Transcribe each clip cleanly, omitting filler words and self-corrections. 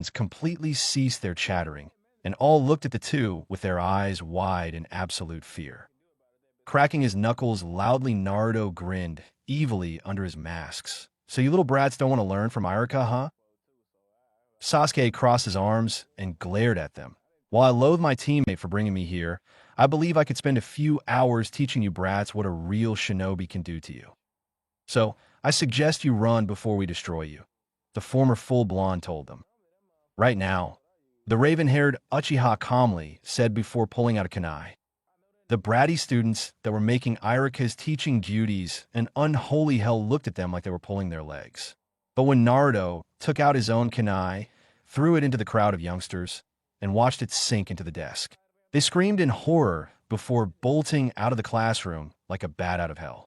completely ceased their chattering, and all looked at the two with their eyes wide in absolute fear. Cracking his knuckles loudly, Naruto grinned evilly under his masks. So you little brats don't want to learn from Iruka, huh? Sasuke crossed his arms and glared at them. While I loathe my teammate for bringing me here, I believe I could spend a few hours teaching you brats what a real shinobi can do to you. So, I suggest you run before we destroy you, the former full blonde told them. Right now, the raven-haired Uchiha calmly said before pulling out a kunai. The bratty students that were making Iruka's teaching duties an unholy hell looked at them like they were pulling their legs. But when Naruto took out his own kunai, threw it into the crowd of youngsters, and watched it sink into the desk, they screamed in horror before bolting out of the classroom like a bat out of hell.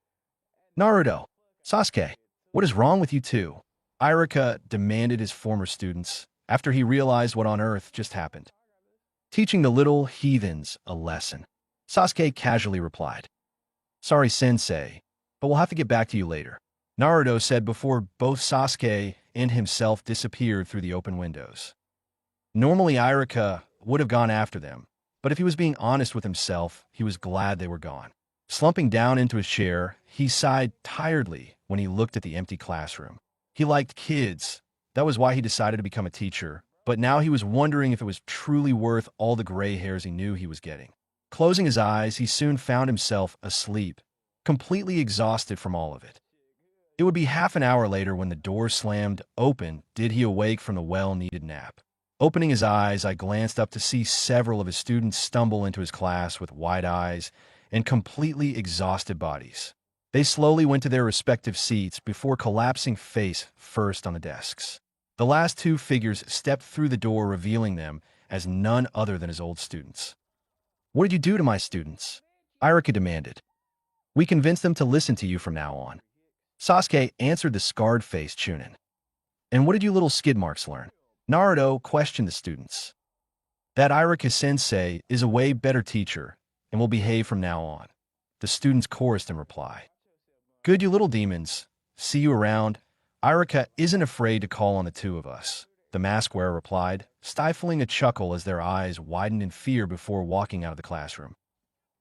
Naruto, Sasuke, what is wrong with you two? Iruka demanded his former students after he realized what on earth just happened. Teaching the little heathens a lesson. Sasuke casually replied. Sorry, sensei, but we'll have to get back to you later, Naruto said before both Sasuke and himself disappeared through the open windows. Normally, Iruka would have gone after them, but if he was being honest with himself, he was glad they were gone. Slumping down into his chair, he sighed tiredly when he looked at the empty classroom. He liked kids. That was why he decided to become a teacher, but now he was wondering if it was truly worth all the gray hairs he knew he was getting. Closing his eyes, he soon found himself asleep, completely exhausted from all of it. It would be half an hour later when the door slammed open did he awake from the well-needed nap. Opening his eyes, I glanced up to see several of his students stumble into his class with wide eyes and completely exhausted bodies. They slowly went to their respective seats before collapsing face first on the desks. The last two figures stepped through the door, revealing them as none other than his old students. What did you do to my students? Iruka demanded. We convinced them to listen to you from now on. Sasuke answered the scarred-faced Chunin. And what did you little skid marks learn? Naruto questioned the students. That Iruka-sensei is a way better teacher and will behave from now on. The students chorused in reply. Good, you little demons. See you around. Iruka isn't afraid to call on the two of us, the mask wearer replied, stifling a chuckle as their eyes widened in fear before walking out of the classroom.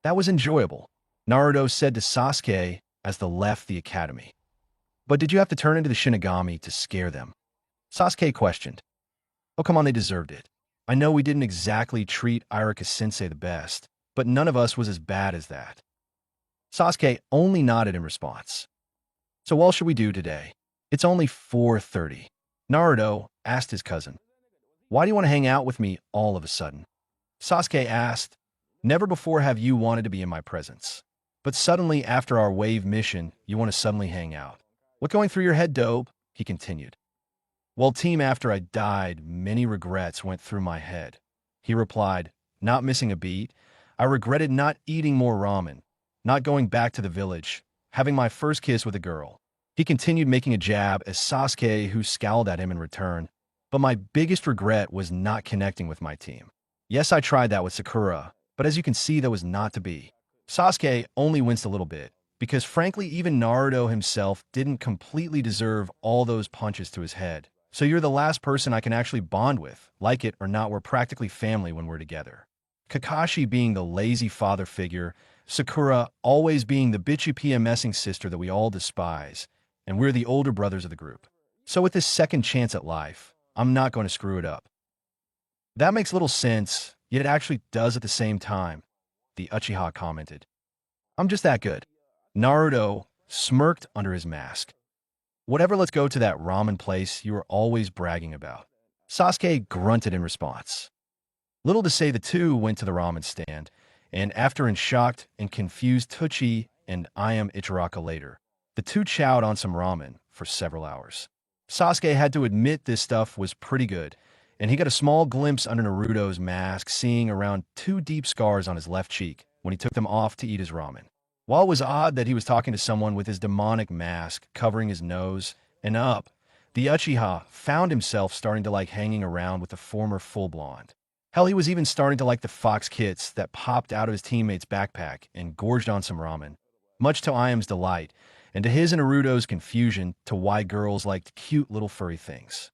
That was enjoyable, Naruto said to Sasuke as they left the academy. But did you have to turn into the Shinigami to scare them? Sasuke questioned. Oh, come on, they deserved it. I know we didn't exactly treat Iruka-sensei the best, but none of us was as bad as that. Sasuke only nodded in response. So what should we do today? It's only 4:30. Naruto asked his cousin. Why do you want to hang out with me all of a sudden? Sasuke asked. Never before have you wanted to be in my presence. But suddenly, after our wave mission, you want to suddenly hang out. What going through your head, dope? He continued. Well, team, after I died, many regrets went through my head. He replied, not missing a beat. I regretted not eating more ramen, not going back to the village, having my first kiss with a girl. He continued making a jab as Sasuke, who scowled at him in return. But my biggest regret was not connecting with my team. Yes, I tried that with Sakura, but as you can see, that was not to be. Sasuke only winced a little bit, because frankly, even Naruto himself didn't completely deserve all those punches to his head. So you're the last person I can actually bond with. Like it or not, we're practically family when we're together. Kakashi being the lazy father figure, Sakura always being the bitchy PMSing sister that we all despise, and we're the older brothers of the group. So with this second chance at life, I'm not going to screw it up. That makes little sense, yet it actually does at the same time, the Uchiha commented. I'm just that good. Naruto smirked under his mask. Whatever, let's go to that ramen place you were always bragging about. Sasuke grunted in response. Little to say, the two went to the ramen stand, and after in shocked and confused Tucci and I am Ichiraka later, the two chowed on some ramen for several hours. Sasuke had to admit this stuff was pretty good, and he got a small glimpse under Naruto's mask, seeing around 2 deep scars on his left cheek when he took them off to eat his ramen. While it was odd that he was talking to someone with his demonic mask covering his nose and up, the Uchiha found himself starting to like hanging around with the former full blonde. Hell, he was even starting to like the fox kits that popped out of his teammate's backpack and gorged on some ramen, much to Iam's delight, and to his and Naruto's confusion to why girls liked cute little furry things.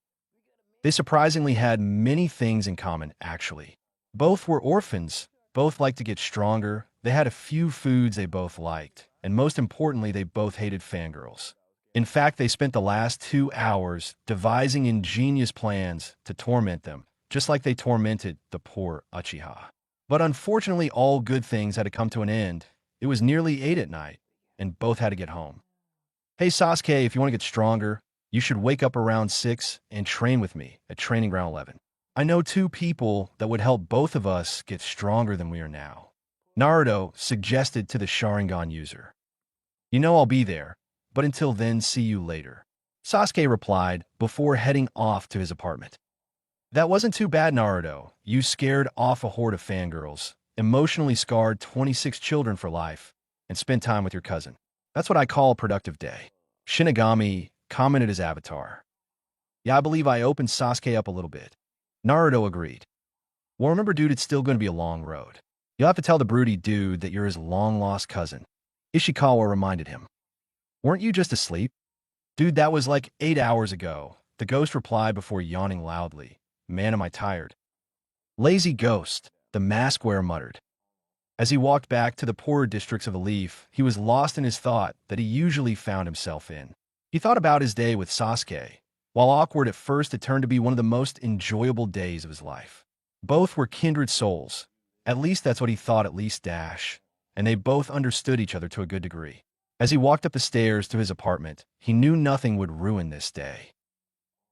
They surprisingly had many things in common, actually. Both were orphans, both liked to get stronger, they had a few foods they both liked, and most importantly, they both hated fangirls. In fact, they spent the last 2 hours devising ingenious plans to torment them, just like they tormented the poor Uchiha. But unfortunately, all good things had to come to an end. It was nearly 8 at night, and both had to get home. Hey Sasuke, if you want to get stronger, you should wake up around 6 and train with me at Training Ground 11. I know 2 people that would help both of us get stronger than we are now. Naruto suggested to the Sharingan user. You know I'll be there, but until then, see you later. Sasuke replied before heading off to his apartment. That wasn't too bad, Naruto. You scared off a horde of fangirls, emotionally scarred 26 children for life, and spent time with your cousin. That's what I call a productive day. Shinigami commented his avatar. Yeah, I believe I opened Sasuke up a little bit. Naruto agreed. Well, remember, dude, it's still going to be a long road. You'll have to tell the broody dude that you're his long-lost cousin. Ishikawa reminded him. Weren't you just asleep? Dude, that was like 8 hours ago. The ghost replied before yawning loudly. Man, am I tired. Lazy ghost, the mask wearer muttered. As he walked back to the poorer districts of the Leaf, he was lost in his thought that he usually found himself in. He thought about his day with Sasuke. While awkward at first, it turned to be one of the most enjoyable days of his life. Both were kindred souls. At least that's what he thought, at least Dash. And they both understood each other to a good degree. As he walked up the stairs to his apartment, he knew nothing would ruin this day.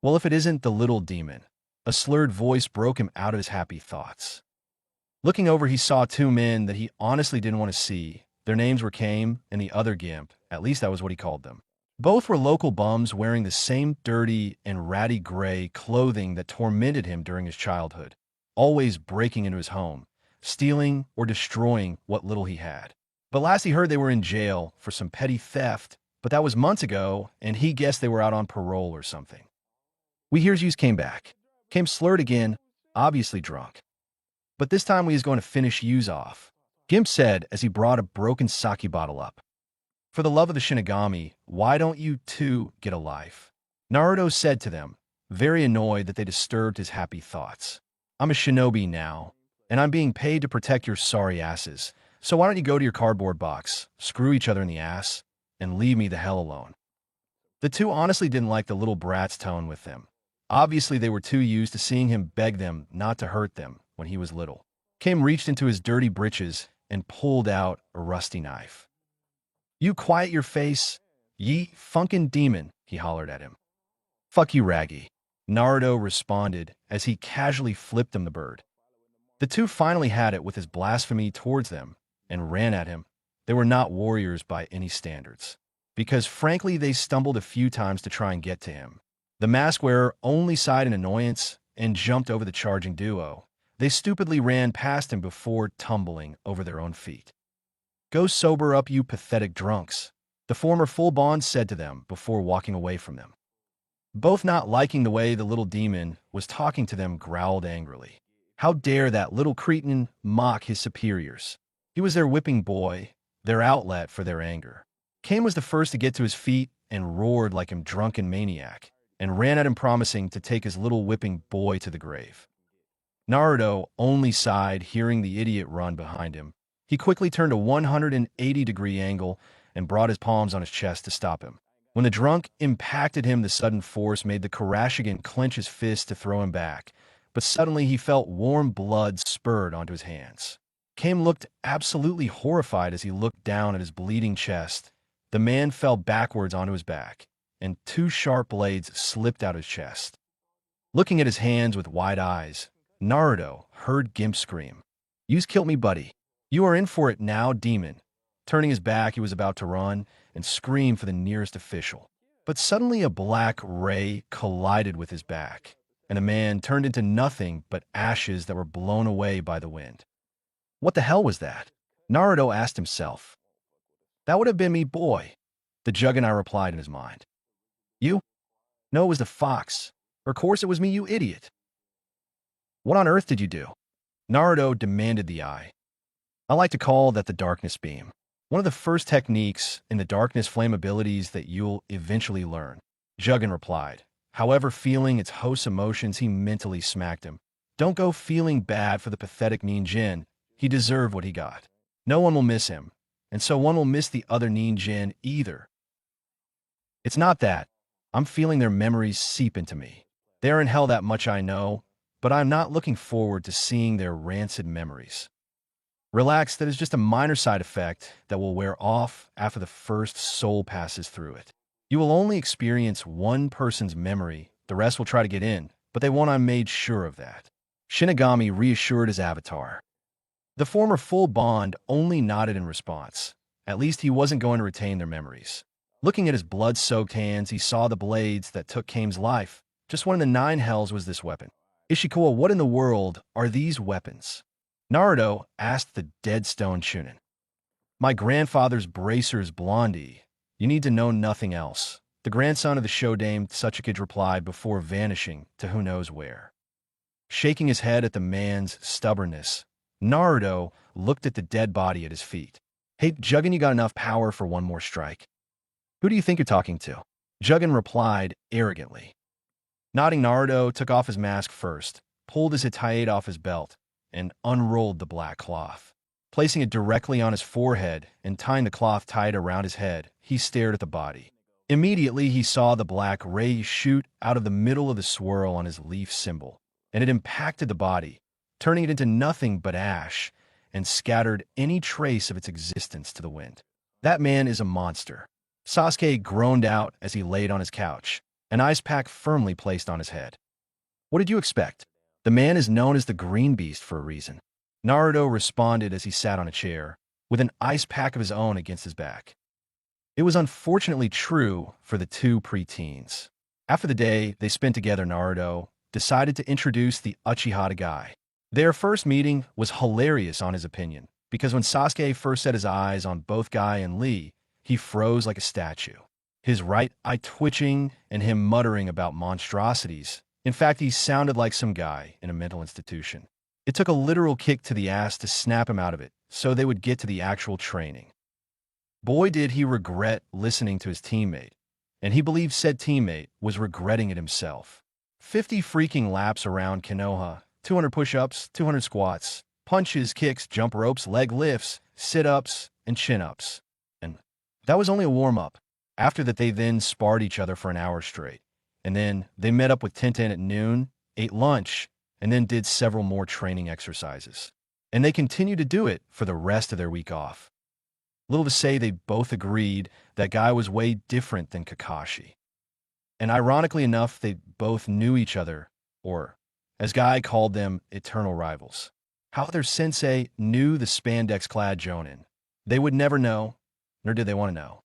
Well, if it isn't the little demon. A slurred voice broke him out of his happy thoughts. Looking over, he saw 2 men that he honestly didn't want to see. Their names were Kame and the other Gimp, at least that was what he called them. Both were local bums wearing the same dirty and ratty gray clothing that tormented him during his childhood, always breaking into his home, stealing or destroying what little he had. But last he heard they were in jail for some petty theft, but that was months ago, and he guessed they were out on parole or something. We hears yous came back. Came slurred again, obviously drunk. But this time we is going to finish yous off, Gimp said as he brought a broken sake bottle up. For the love of the Shinigami, why don't you 2 get a life? Naruto said to them, very annoyed that they disturbed his happy thoughts. I'm a shinobi now, and I'm being paid to protect your sorry asses, so why don't you go to your cardboard box, screw each other in the ass, and leave me the hell alone. The 2 honestly didn't like the little brat's tone with them. Obviously, they were too used to seeing him beg them not to hurt them when he was little. Kame reached into his dirty breeches and pulled out a rusty knife. You quiet your face, ye funkin' demon, he hollered at him. Fuck you, Raggy, Naruto responded as he casually flipped him the bird. The 2 finally had it with his blasphemy towards them and ran at him. They were not warriors by any standards, because frankly they stumbled a few times to try and get to him. The mask wearer only sighed in annoyance and jumped over the charging duo. They stupidly ran past him before tumbling over their own feet. Go sober up, you pathetic drunks, the former full bond said to them before walking away from them. Both not liking the way the little demon was talking to them growled angrily. How dare that little cretin mock his superiors? He was their whipping boy, their outlet for their anger. Kame was the first to get to his feet and roared like a drunken maniac, and ran at him promising to take his little whipping boy to the grave. Naruto only sighed hearing the idiot run behind him. He quickly turned a 180-degree angle and brought his palms on his chest to stop him. When the drunk impacted him, the sudden force made the Kurashigan clench his fist to throw him back, but suddenly he felt warm blood spurred onto his hands. Kame looked absolutely horrified as he looked down at his bleeding chest. The man fell backwards onto his back, and 2 sharp blades slipped out his chest. Looking at his hands with wide eyes, Naruto heard Gimp scream, "You's killed me, buddy. You are in for it now, demon." Turning his back, he was about to run and scream for the nearest official. But suddenly a black ray collided with his back, and the man turned into nothing but ashes that were blown away by the wind. What the hell was that? Naruto asked himself. That would have been me, boy, the Juggernaut replied in his mind. You? No, it was the fox. Of course it was me, you idiot. What on earth did you do? Naruto demanded the eye. I like to call that the darkness beam. One of the first techniques in the darkness flame abilities that you'll eventually learn, Juggin replied, However, feeling its host's emotions, he mentally smacked him. Don't go feeling bad for the pathetic Ninjin. He deserved what he got. No one will miss him, and so one will miss the other Ninjin either. It's not that. I'm feeling their memories seep into me. They're in hell, that much I know, but I'm not looking forward to seeing their rancid memories. Relax, that is just a minor side effect that will wear off after the first soul passes through it. You will only experience one person's memory, the rest will try to get in, but they won't. I made sure of that. Shinigami reassured his avatar. The former full bond only nodded in response. At least he wasn't going to retain their memories. Looking at his blood-soaked hands, he saw the blades that took Kame's life. Just one in the 9 hells was this weapon. Ishikawa, what in the world are these weapons? Naruto asked the dead stone Chunin. My grandfather's bracer's Blondie. You need to know nothing else. The grandson of the Shodaime Tsuchikage replied before vanishing to who knows where. Shaking his head at the man's stubbornness, Naruto looked at the dead body at his feet. Hey, Jugen, you got enough power for one more strike. Who do you think you're talking to? Jugen replied arrogantly. Nodding, Naruto took off his mask first, pulled his Hitaiate off his belt, and unrolled the black cloth. Placing it directly on his forehead and tying the cloth tight around his head, he stared at the body. Immediately, he saw the black ray shoot out of the middle of the swirl on his leaf symbol, and it impacted the body, turning it into nothing but ash, and scattered any trace of its existence to the wind. That man is a monster. Sasuke groaned out as he laid on his couch, an ice pack firmly placed on his head. What did you expect? The man is known as the Green Beast for a reason. Naruto responded as he sat on a chair, with an ice pack of his own against his back. It was unfortunately true for the two preteens. After the day they spent together, Naruto decided to introduce the Uchiha to Guy. Their first meeting was hilarious on his opinion, because when Sasuke first set his eyes on both Guy and Lee, he froze like a statue, his right eye twitching and him muttering about monstrosities. In fact, he sounded like some guy in a mental institution. It took a literal kick to the ass to snap him out of it, so they would get to the actual training. Boy, did he regret listening to his teammate, and he believed said teammate was regretting it himself. 50 freaking laps around Konoha, 200 push-ups, 200 squats, punches, kicks, jump ropes, leg lifts, sit-ups, and chin-ups. And that was only a warm-up. After that, they then sparred each other for an hour straight. And then they met up with Tenten at noon, ate lunch, and then did several more training exercises. And they continued to do it for the rest of their week off. Little to say, they both agreed that Guy was way different than Kakashi. And ironically enough, they both knew each other, or, as Guy called them, eternal rivals. How their sensei knew the spandex-clad Jonin, they would never know, nor did they want to know.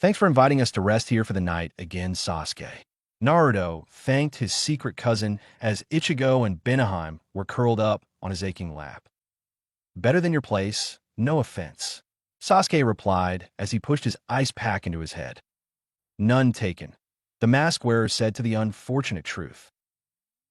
Thanks for inviting us to rest here for the night again, Sasuke. Naruto thanked his secret cousin as Ichigo and Benaheim were curled up on his aching lap. Better than your place, no offense, Sasuke replied as he pushed his ice pack into his head. None taken, the mask wearer said to the unfortunate truth.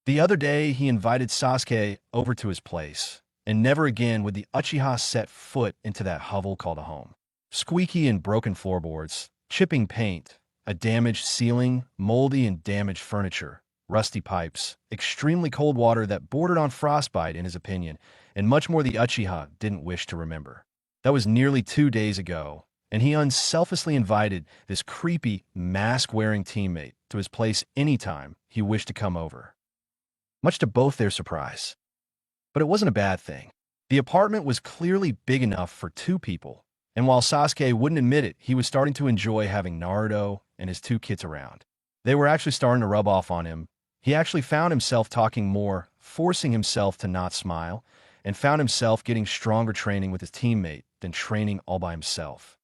The other day, he invited Sasuke over to his place, and never again would the Uchiha set foot into that hovel called a home. Squeaky and broken floorboards, chipping paint, a damaged ceiling, moldy and damaged furniture, rusty pipes, extremely cold water that bordered on frostbite in his opinion, and much more the Uchiha didn't wish to remember. That was nearly 2 days ago, and he unselfishly invited this creepy, mask-wearing teammate to his place anytime he wished to come over. Much to both their surprise. But it wasn't a bad thing. The apartment was clearly big enough for 2 people, and while Sasuke wouldn't admit it, he was starting to enjoy having Naruto and his 2 kids around. They were actually starting to rub off on him. He actually found himself talking more, forcing himself to not smile, and found himself getting stronger training with his teammate than training all by himself.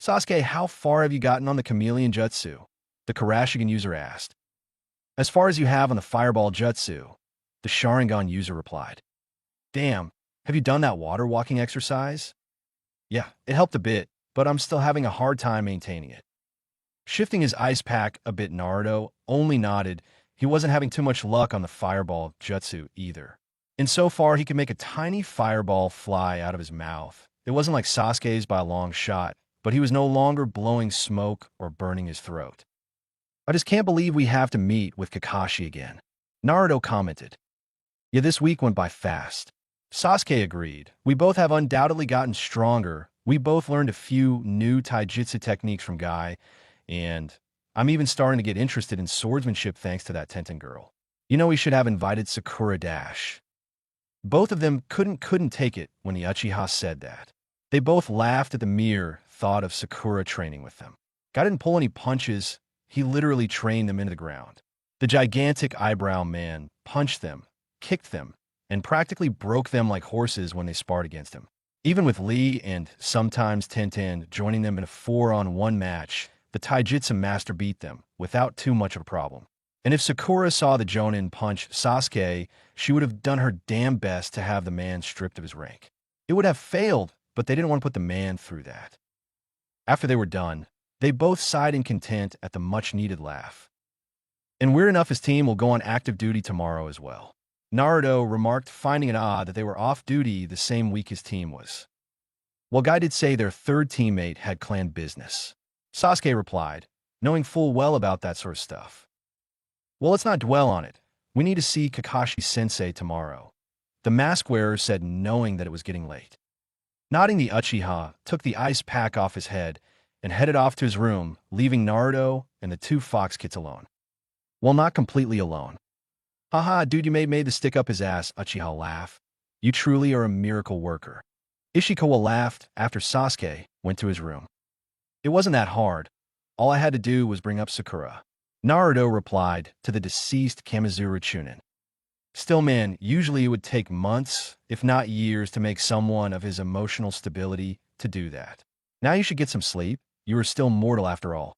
Sasuke, how far have you gotten on the chameleon jutsu? The Kurashigan user asked. As far as you have on the fireball jutsu, the Sharingan user replied. Damn, have you done that water walking exercise? Yeah, it helped a bit, but I'm still having a hard time maintaining it. Shifting his ice pack a bit, Naruto only nodded. He wasn't having too much luck on the fireball jutsu either. Insofar, he could make a tiny fireball fly out of his mouth. It wasn't like Sasuke's by a long shot, but he was no longer blowing smoke or burning his throat. I just can't believe we have to meet with Kakashi again. Naruto commented. Yeah, this week went by fast. Sasuke agreed. We both have undoubtedly gotten stronger. We both learned a few new taijutsu techniques from Guy, and I'm even starting to get interested in swordsmanship thanks to that Tenten girl. You know, we should have invited Sakura Dash. Both of them couldn't take it when the Uchiha said that. They both laughed at the mere thought of Sakura training with them. Guy didn't pull any punches. He literally trained them into the ground. The gigantic eyebrow man punched them, kicked them, and practically broke them like horses when they sparred against him. Even with Lee and sometimes Tenten joining them in a 4-on-1 match, the Taijutsu master beat them without too much of a problem. And if Sakura saw the Jonin punch Sasuke, she would have done her damn best to have the man stripped of his rank. It would have failed, but they didn't want to put the man through that. After they were done, they both sighed in content at the much-needed laugh. And weird enough, his team will go on active duty tomorrow as well. Naruto remarked, finding it odd that they were off duty the same week his team was. Well, Guy did say their third teammate had clan business. Sasuke replied, knowing full well about that sort of stuff. Well, let's not dwell on it. We need to see Kakashi-sensei tomorrow. The mask wearer said, knowing that it was getting late. Nodding, the Uchiha took the ice pack off his head and headed off to his room, leaving Naruto and the two Fox Kids alone. Well, not completely alone. Haha, dude, you made the stick up his ass, Uchiha laughed. You truly are a miracle worker. Ishikawa laughed after Sasuke went to his room. It wasn't that hard. All I had to do was bring up Sakura. Naruto replied to the deceased Kamizuru Chunin. Still, man, usually it would take months, if not years, to make someone of his emotional stability to do that. Now you should get some sleep. You are still mortal after all.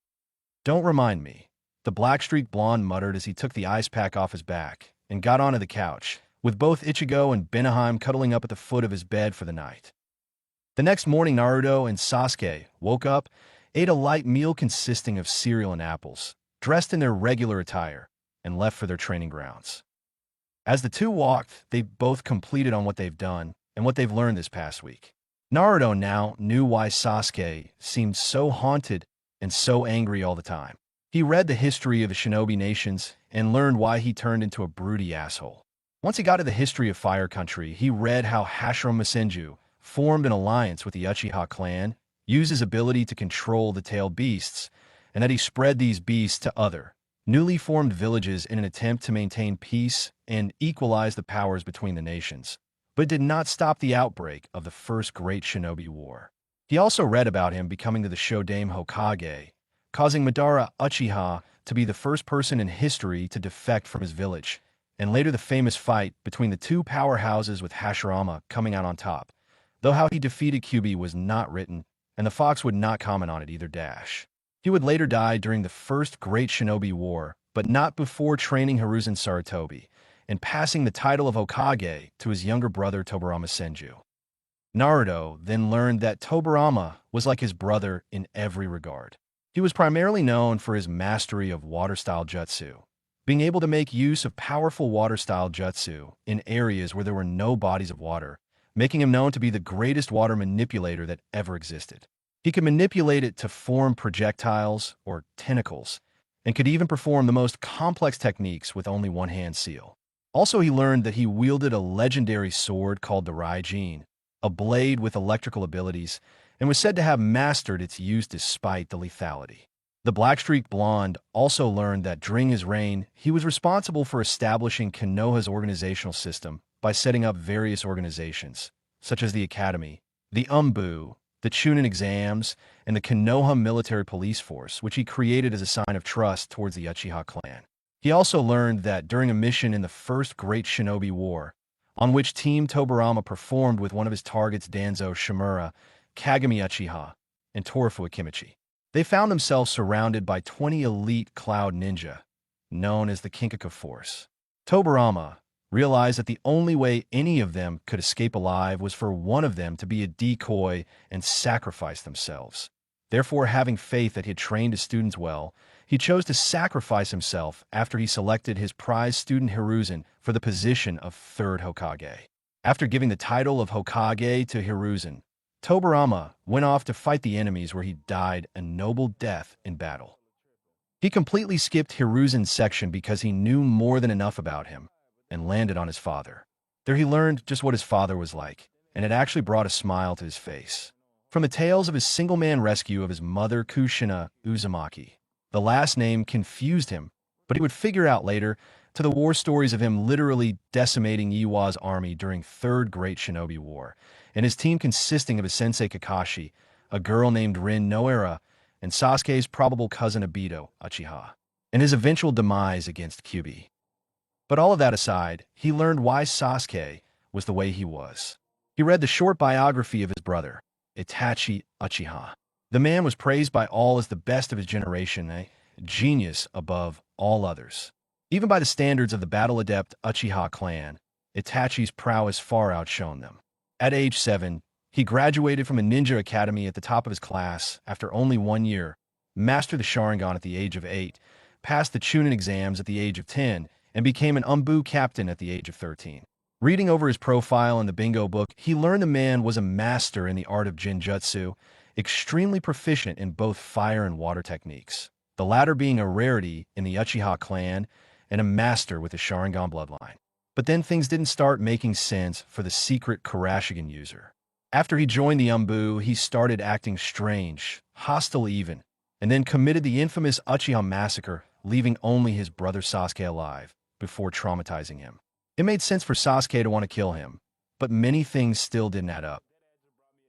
Don't remind me, the black-streaked blonde muttered as he took the ice pack off his back and got onto the couch, with both Ichigo and Benaheim cuddling up at the foot of his bed for the night. The next morning, Naruto and Sasuke woke up, ate a light meal consisting of cereal and apples, dressed in their regular attire, and left for their training grounds. As the two walked, they both completed on what they've done and what they've learned this past week. Naruto now knew why Sasuke seemed so haunted and so angry all the time. He read the history of the shinobi nations and learned why he turned into a broody asshole. Once he got to the history of Fire Country, he read how Hashirama Senju formed an alliance with the Uchiha clan, used his ability to control the tailed beasts, and that he spread these beasts to other, newly formed villages in an attempt to maintain peace and equalize the powers between the nations, but it did not stop the outbreak of the First Great Shinobi War. He also read about him becoming the Shodaime Hokage, causing Madara Uchiha to be the first person in history to defect from his village, and later the famous fight between the two powerhouses with Hashirama coming out on top, though how he defeated Kyuubi was not written, and the Fox would not comment on it either. He would later die during the First Great Shinobi War, but not before training Hiruzen Sarutobi and passing the title of Hokage to his younger brother Tobirama Senju. Naruto then learned that Tobirama was like his brother in every regard. He was primarily known for his mastery of water-style jutsu, being able to make use of powerful water-style jutsu in areas where there were no bodies of water, making him known to be the greatest water manipulator that ever existed. He could manipulate it to form projectiles or tentacles, and could even perform the most complex techniques with only one hand seal. Also, he learned that he wielded a legendary sword called the Raijin, a blade with electrical abilities, and was said to have mastered its use despite the lethality. The Black-Streaked Blonde also learned that during his reign, he was responsible for establishing Konoha's organizational system by setting up various organizations, such as the Academy, the Umbu, the Chunin exams, and the Konoha Military Police Force, which he created as a sign of trust towards the Uchiha clan. He also learned that during a mission in the First Great Shinobi War, on which Team Tobirama performed with one of his targets Danzo Shimura, Kagami Uchiha, and Torafu Akimichi, they found themselves surrounded by 20 elite cloud ninja, known as the Kinkaku Force. Tobirama realized that the only way any of them could escape alive was for one of them to be a decoy and sacrifice themselves. Therefore, having faith that he had trained his students well, he chose to sacrifice himself after he selected his prize student Hiruzen for the position of third Hokage. After giving the title of Hokage to Hiruzen, Tobirama went off to fight the enemies where he died a noble death in battle. He completely skipped Hiruzen's section because he knew more than enough about him and landed on his father. There he learned just what his father was like, and it actually brought a smile to his face. From the tales of his single-man rescue of his mother Kushina Uzumaki, the last name confused him, but he would figure out later, to the war stories of him literally decimating Iwa's army during Third Great Shinobi War, and his team consisting of his sensei Kakashi, a girl named Rin Noera, and Sasuke's probable cousin Obito, Uchiha, and his eventual demise against Kyuubi. But all of that aside, he learned why Sasuke was the way he was. He read the short biography of his brother, Itachi Uchiha. The man was praised by all as the best of his generation, a genius above all others. Even by the standards of the battle-adept Uchiha clan, Itachi's prowess far outshone them. At age 7, he graduated from a ninja academy at the top of his class after only 1 year, mastered the Sharingan at the age of 8, passed the Chunin exams at the age of 10, and became an Umbu captain at the age of 13. Reading over his profile in the Bingo book, he learned the man was a master in the art of Jinjutsu, extremely proficient in both fire and water techniques, the latter being a rarity in the Uchiha clan and a master with the Sharingan bloodline. But then things didn't start making sense for the secret Kurashigan user. After he joined the Umbu, he started acting strange, hostile even, and then committed the infamous Uchiha massacre, leaving only his brother Sasuke alive, before traumatizing him. It made sense for Sasuke to want to kill him, but many things still didn't add up.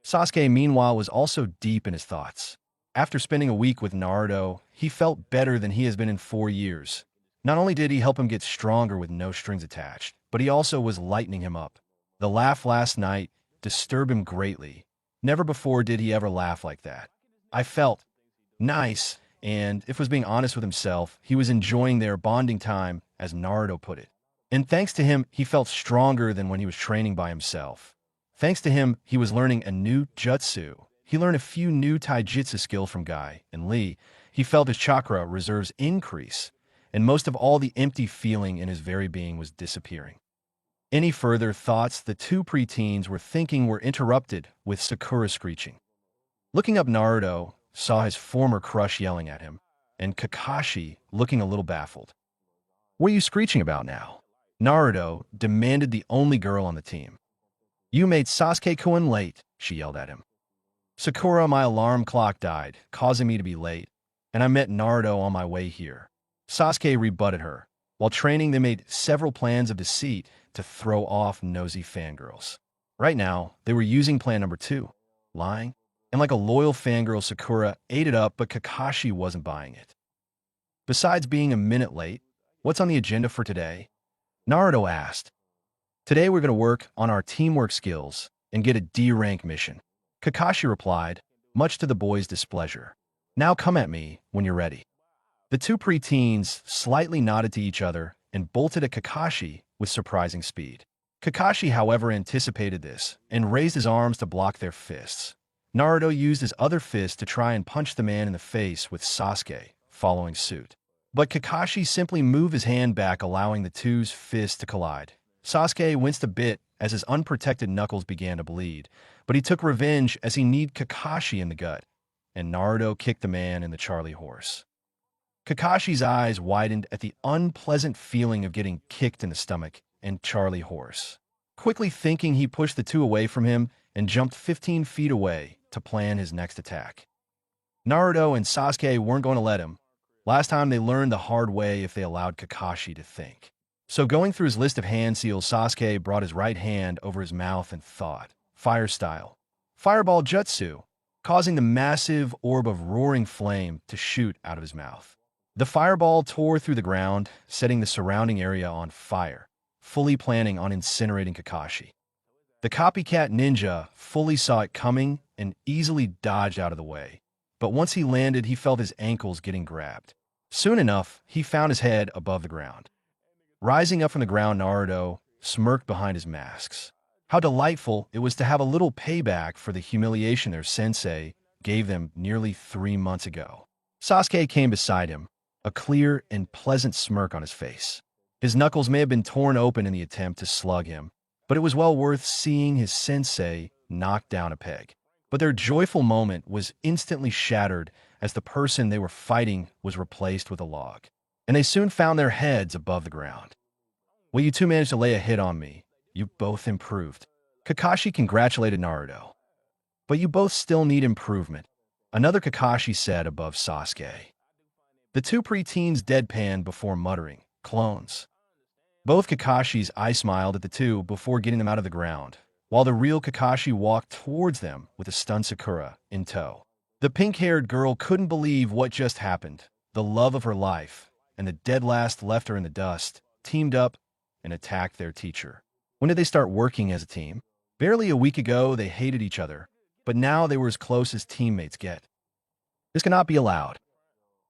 Sasuke, meanwhile, was also deep in his thoughts. After spending a week with Naruto, he felt better than he has been in 4 years. Not only did he help him get stronger with no strings attached, but he also was lightening him up. The laugh last night disturbed him greatly. Never before did he ever laugh like that. I felt nice, and if was being honest with himself, he was enjoying their bonding time, as Naruto put it. And thanks to him, he felt stronger than when he was training by himself. Thanks to him, he was learning a new jutsu. He learned a few new taijutsu skills from Guy and Lee. He felt his chakra reserves increase, and most of all, the empty feeling in his very being was disappearing. Any further thoughts the two preteens were thinking were interrupted with Sakura screeching. Looking up, Naruto saw his former crush yelling at him, and Kakashi looking a little baffled. "What are you screeching about now?" Naruto demanded the only girl on the team. "You made Sasuke-kun late," she yelled at him. "Sakura, my alarm clock died, causing me to be late, and I met Naruto on my way here." Sasuke rebutted her. While training, they made several plans of deceit to throw off nosy fangirls. Right now, they were using plan number 2, lying. And like a loyal fangirl, Sakura ate it up, but Kakashi wasn't buying it. "Besides being a minute late, what's on the agenda for today?" Naruto asked. "Today we're going to work on our teamwork skills and get a D-rank mission," Kakashi replied, much to the boy's displeasure. "Now come at me when you're ready." The two preteens slightly nodded to each other and bolted at Kakashi with surprising speed. Kakashi, however, anticipated this and raised his arms to block their fists. Naruto used his other fist to try and punch the man in the face, with Sasuke following suit. But Kakashi simply moved his hand back, allowing the two's fists to collide. Sasuke winced a bit as his unprotected knuckles began to bleed, but he took revenge as he kneed Kakashi in the gut, and Naruto kicked the man in the Charlie horse. Kakashi's eyes widened at the unpleasant feeling of getting kicked in the stomach and Charlie horse. Quickly thinking, he pushed the two away from him and jumped 15 feet away to plan his next attack. Naruto and Sasuke weren't going to let him. Last time they learned the hard way if they allowed Kakashi to think. So going through his list of hand seals, Sasuke brought his right hand over his mouth and thought, "Fire style. Fireball jutsu," causing the massive orb of roaring flame to shoot out of his mouth. The fireball tore through the ground, setting the surrounding area on fire, fully planning on incinerating Kakashi. The copycat ninja fully saw it coming and easily dodged out of the way. But once he landed, he felt his ankles getting grabbed. Soon enough, he found his head above the ground. Rising up from the ground, Naruto smirked behind his masks. How delightful it was to have a little payback for the humiliation their sensei gave them nearly 3 months ago. Sasuke came beside him, a clear and pleasant smirk on his face. His knuckles may have been torn open in the attempt to slug him, but it was well worth seeing his sensei knock down a peg. But their joyful moment was instantly shattered as the person they were fighting was replaced with a log. And they soon found their heads above the ground. "Well, you two managed to lay a hit on me. You both improved." Kakashi congratulated Naruto. "But you both still need improvement," another Kakashi said above Sasuke. The two preteens deadpanned before muttering, "Clones." Both Kakashis eye-smiled at the two before getting them out of the ground, while the real Kakashi walked towards them with a stunned Sakura in tow. The pink-haired girl couldn't believe what just happened. The love of her life, and the dead last left her in the dust, teamed up and attacked their teacher. When did they start working as a team? Barely a week ago, they hated each other, but now they were as close as teammates get. This cannot be allowed.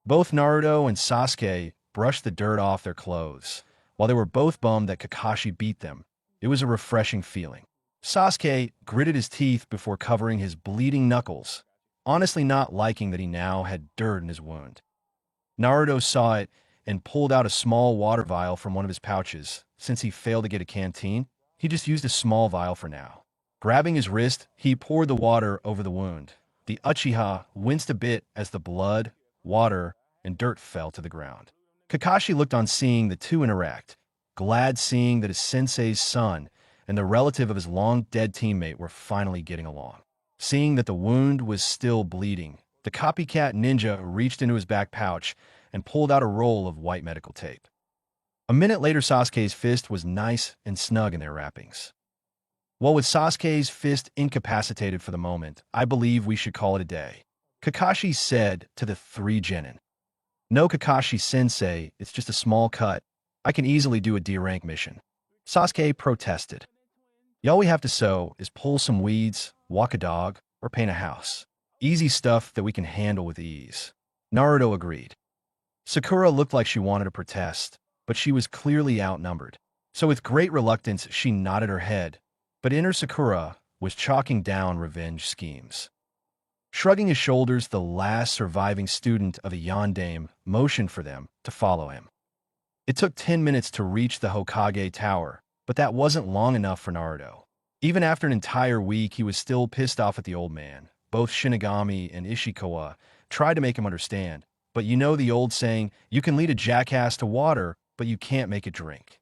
Both Naruto and Sasuke brushed the dirt off their clothes. While they were both bummed that Kakashi beat them, it was a refreshing feeling. Sasuke gritted his teeth before covering his bleeding knuckles, honestly not liking that he now had dirt in his wound. Naruto saw it and pulled out a small water vial from one of his pouches. Since he failed to get a canteen, he just used a small vial for now. Grabbing his wrist, he poured the water over the wound. The Uchiha winced a bit as the blood, water, and dirt fell to the ground. Kakashi looked on seeing the two interact, glad seeing that his sensei's son and the relative of his long-dead teammate were finally getting along. Seeing that the wound was still bleeding, the copycat ninja reached into his back pouch and pulled out a roll of white medical tape. A minute later, Sasuke's fist was nice and snug in their wrappings. "Well, with Sasuke's fist incapacitated for the moment, I believe we should call it a day," Kakashi said to the three genin. "No, Kakashi-sensei, it's just a small cut. I can easily do a D-rank mission." Sasuke protested. "All we have to sow is pull some weeds, walk a dog, or paint a house. Easy stuff that we can handle with ease." Naruto agreed. Sakura looked like she wanted to protest, but she was clearly outnumbered. So with great reluctance, she nodded her head, but inner Sakura was chalking down revenge schemes. Shrugging his shoulders, the last surviving student of the Yondaime motioned for them to follow him. It took 10 minutes to reach the Hokage Tower, but that wasn't long enough for Naruto. Even after an entire week, he was still pissed off at the old man. Both Shinigami and Ishikawa tried to make him understand, but you know the old saying, you can lead a jackass to water, but you can't make it drink.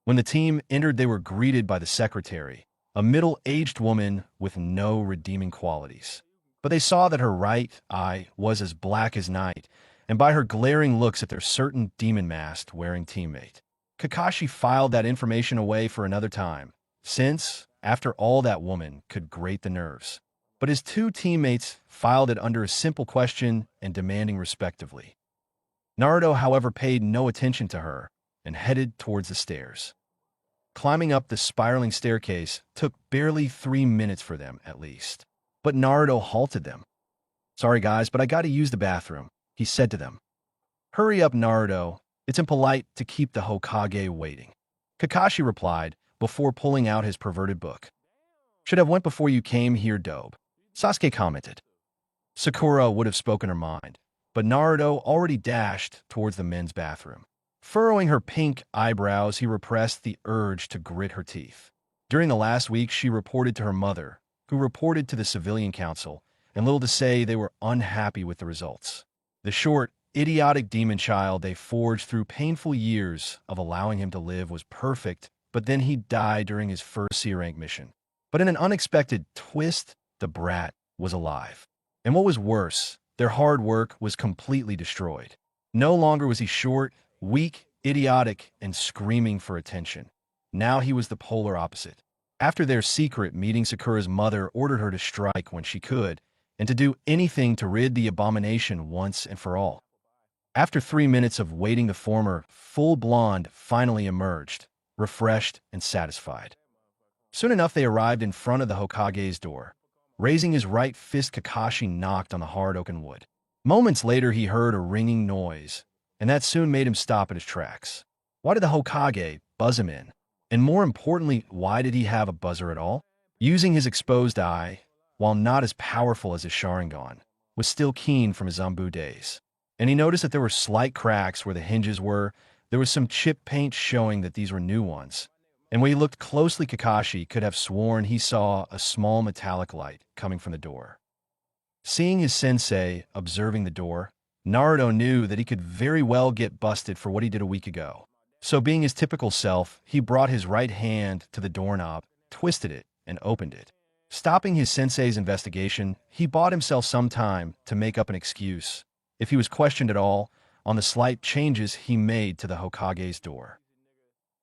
When the team entered, they were greeted by the secretary, a middle-aged woman with no redeeming qualities. But they saw that her right eye was as black as night, and by her glaring looks at their certain demon-masked-wearing teammate. Kakashi filed that information away for another time, since, after all, that woman could grate the nerves. But his two teammates filed it under a simple question and demanding respectively. Naruto, however, paid no attention to her and headed towards the stairs. Climbing up the spiraling staircase took barely 3 minutes for them, at least. But Naruto halted them. "Sorry guys, but I gotta use the bathroom," he said to them. "Hurry up, Naruto. It's impolite to keep the Hokage waiting," Kakashi replied before pulling out his perverted book. "Should have went before you came here, dope," Sasuke commented. Sakura would have spoken her mind, but Naruto already dashed towards the men's bathroom. Furrowing her pink eyebrows, he repressed the urge to grit her teeth. During the last week, she reported to her mother, who reported to the civilian council, and little to say they were unhappy with the results. The short, idiotic demon child they forged through painful years of allowing him to live was perfect, but then he died during his first C-rank mission. But in an unexpected twist, the brat was alive. And what was worse, their hard work was completely destroyed. No longer was he short, weak, idiotic, and screaming for attention. Now he was the polar opposite. After their secret meeting, Sakura's mother ordered her to strike when she could, and to do anything to rid the abomination once and for all. After 3 minutes of waiting, the former, full blonde finally emerged, refreshed and satisfied. Soon enough, they arrived in front of the Hokage's door. Raising his right fist, Kakashi knocked on the hard oaken wood. Moments later, he heard a ringing noise, and that soon made him stop at his tracks. Why did the Hokage buzz him in? And more importantly, why did he have a buzzer at all? Using his exposed eye, while not as powerful as his Sharingan, was still keen from his Zanbu days. And he noticed that there were slight cracks where the hinges were. There was some chip paint showing that these were new ones. And when he looked closely, Kakashi could have sworn he saw a small metallic light coming from the door. Seeing his sensei observing the door, Naruto knew that he could very well get busted for what he did a week ago. So being his typical self, he brought his right hand to the doorknob, twisted it, and opened it. Stopping his sensei's investigation, he bought himself some time to make up an excuse, if he was questioned at all, on the slight changes he made to the Hokage's door.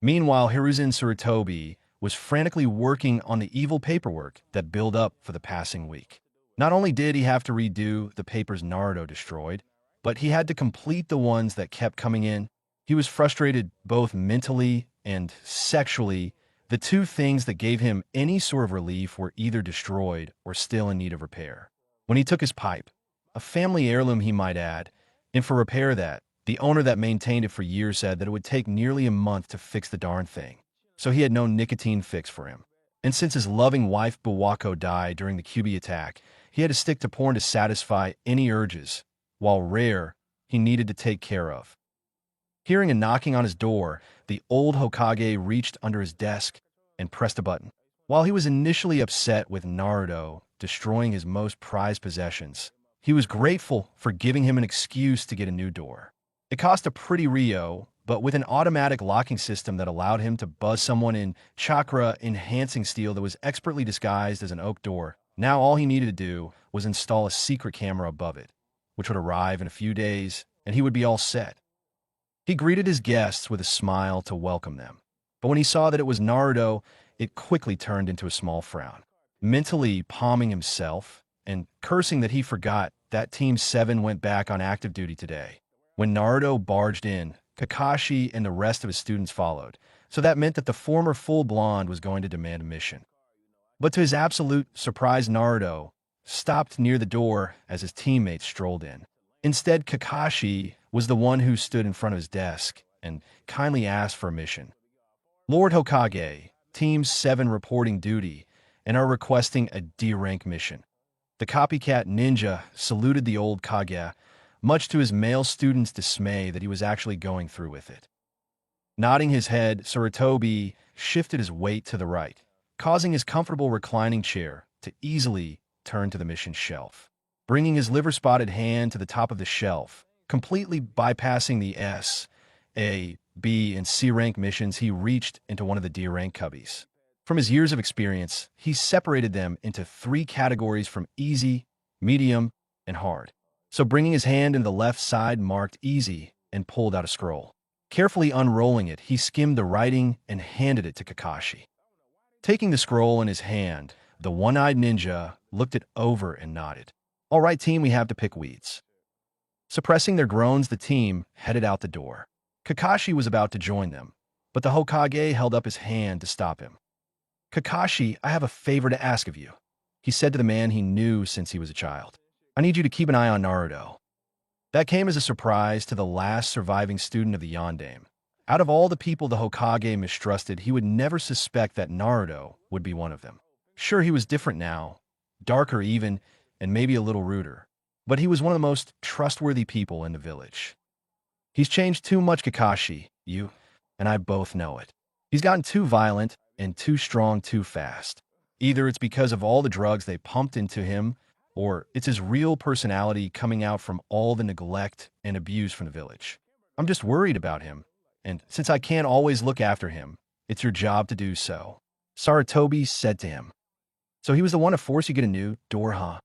Meanwhile, Hiruzen Sarutobi was frantically working on the evil paperwork that built up for the passing week. Not only did he have to redo the papers Naruto destroyed, but he had to complete the ones that kept coming in. He was frustrated both mentally and sexually. The two things that gave him any sort of relief were either destroyed or still in need of repair. When he took his pipe, a family heirloom he might add, in for repair that, the owner that maintained it for years said that it would take nearly a month to fix the darn thing. So he had no nicotine fix for him. And since his loving wife Buwako died during the Kyuubi attack, he had to stick to porn to satisfy any urges, while rare, he needed to take care of. Hearing a knocking on his door, the old Hokage reached under his desk and pressed a button. While he was initially upset with Naruto destroying his most prized possessions, he was grateful for giving him an excuse to get a new door. It cost a pretty Rio, but with an automatic locking system that allowed him to buzz someone in chakra-enhancing steel that was expertly disguised as an oak door, now all he needed to do was install a secret camera above it, which would arrive in a few days, and he would be all set. He greeted his guests with a smile to welcome them, but when he saw that it was Naruto, it quickly turned into a small frown. Mentally palming himself and cursing that he forgot that Team 7 went back on active duty today. When Naruto barged in, Kakashi and the rest of his students followed, so that meant that the former full blonde was going to demand a mission. But to his absolute surprise, Naruto stopped near the door as his teammates strolled in. Instead, Kakashi was the one who stood in front of his desk and kindly asked for a mission. Lord Hokage, Team 7 reporting duty and are requesting a D-rank mission. The copycat ninja saluted the old Kage, much to his male students' dismay that he was actually going through with it. Nodding his head, Sarutobi shifted his weight to the right, causing his comfortable reclining chair to easily turn to the mission shelf. Bringing his liver-spotted hand to the top of the shelf, completely bypassing the S, A, B, and C rank missions, he reached into one of the D rank cubbies. From his years of experience, he separated them into 3 categories from easy, medium, and hard. So bringing his hand in the left side marked easy and pulled out a scroll. Carefully unrolling it, he skimmed the writing and handed it to Kakashi. Taking the scroll in his hand, the one-eyed ninja looked it over and nodded. All right, team, we have to pick weeds. Suppressing their groans, the team headed out the door. Kakashi was about to join them, but the Hokage held up his hand to stop him. Kakashi, I have a favor to ask of you, he said to the man he knew since he was a child. I need you to keep an eye on Naruto. That came as a surprise to the last surviving student of the Yondaime. Out of all the people the Hokage mistrusted, he would never suspect that Naruto would be one of them. Sure, he was different now, darker even, and maybe a little ruder, but he was one of the most trustworthy people in the village. He's changed too much, Kakashi. You and I both know it. He's gotten too violent and too strong too fast. Either it's because of all the drugs they pumped into him, or it's his real personality coming out from all the neglect and abuse from the village. I'm just worried about him, and since I can't always look after him, it's your job to do so, Sarutobi said to him. So he was the one to force you to get a new door, huh?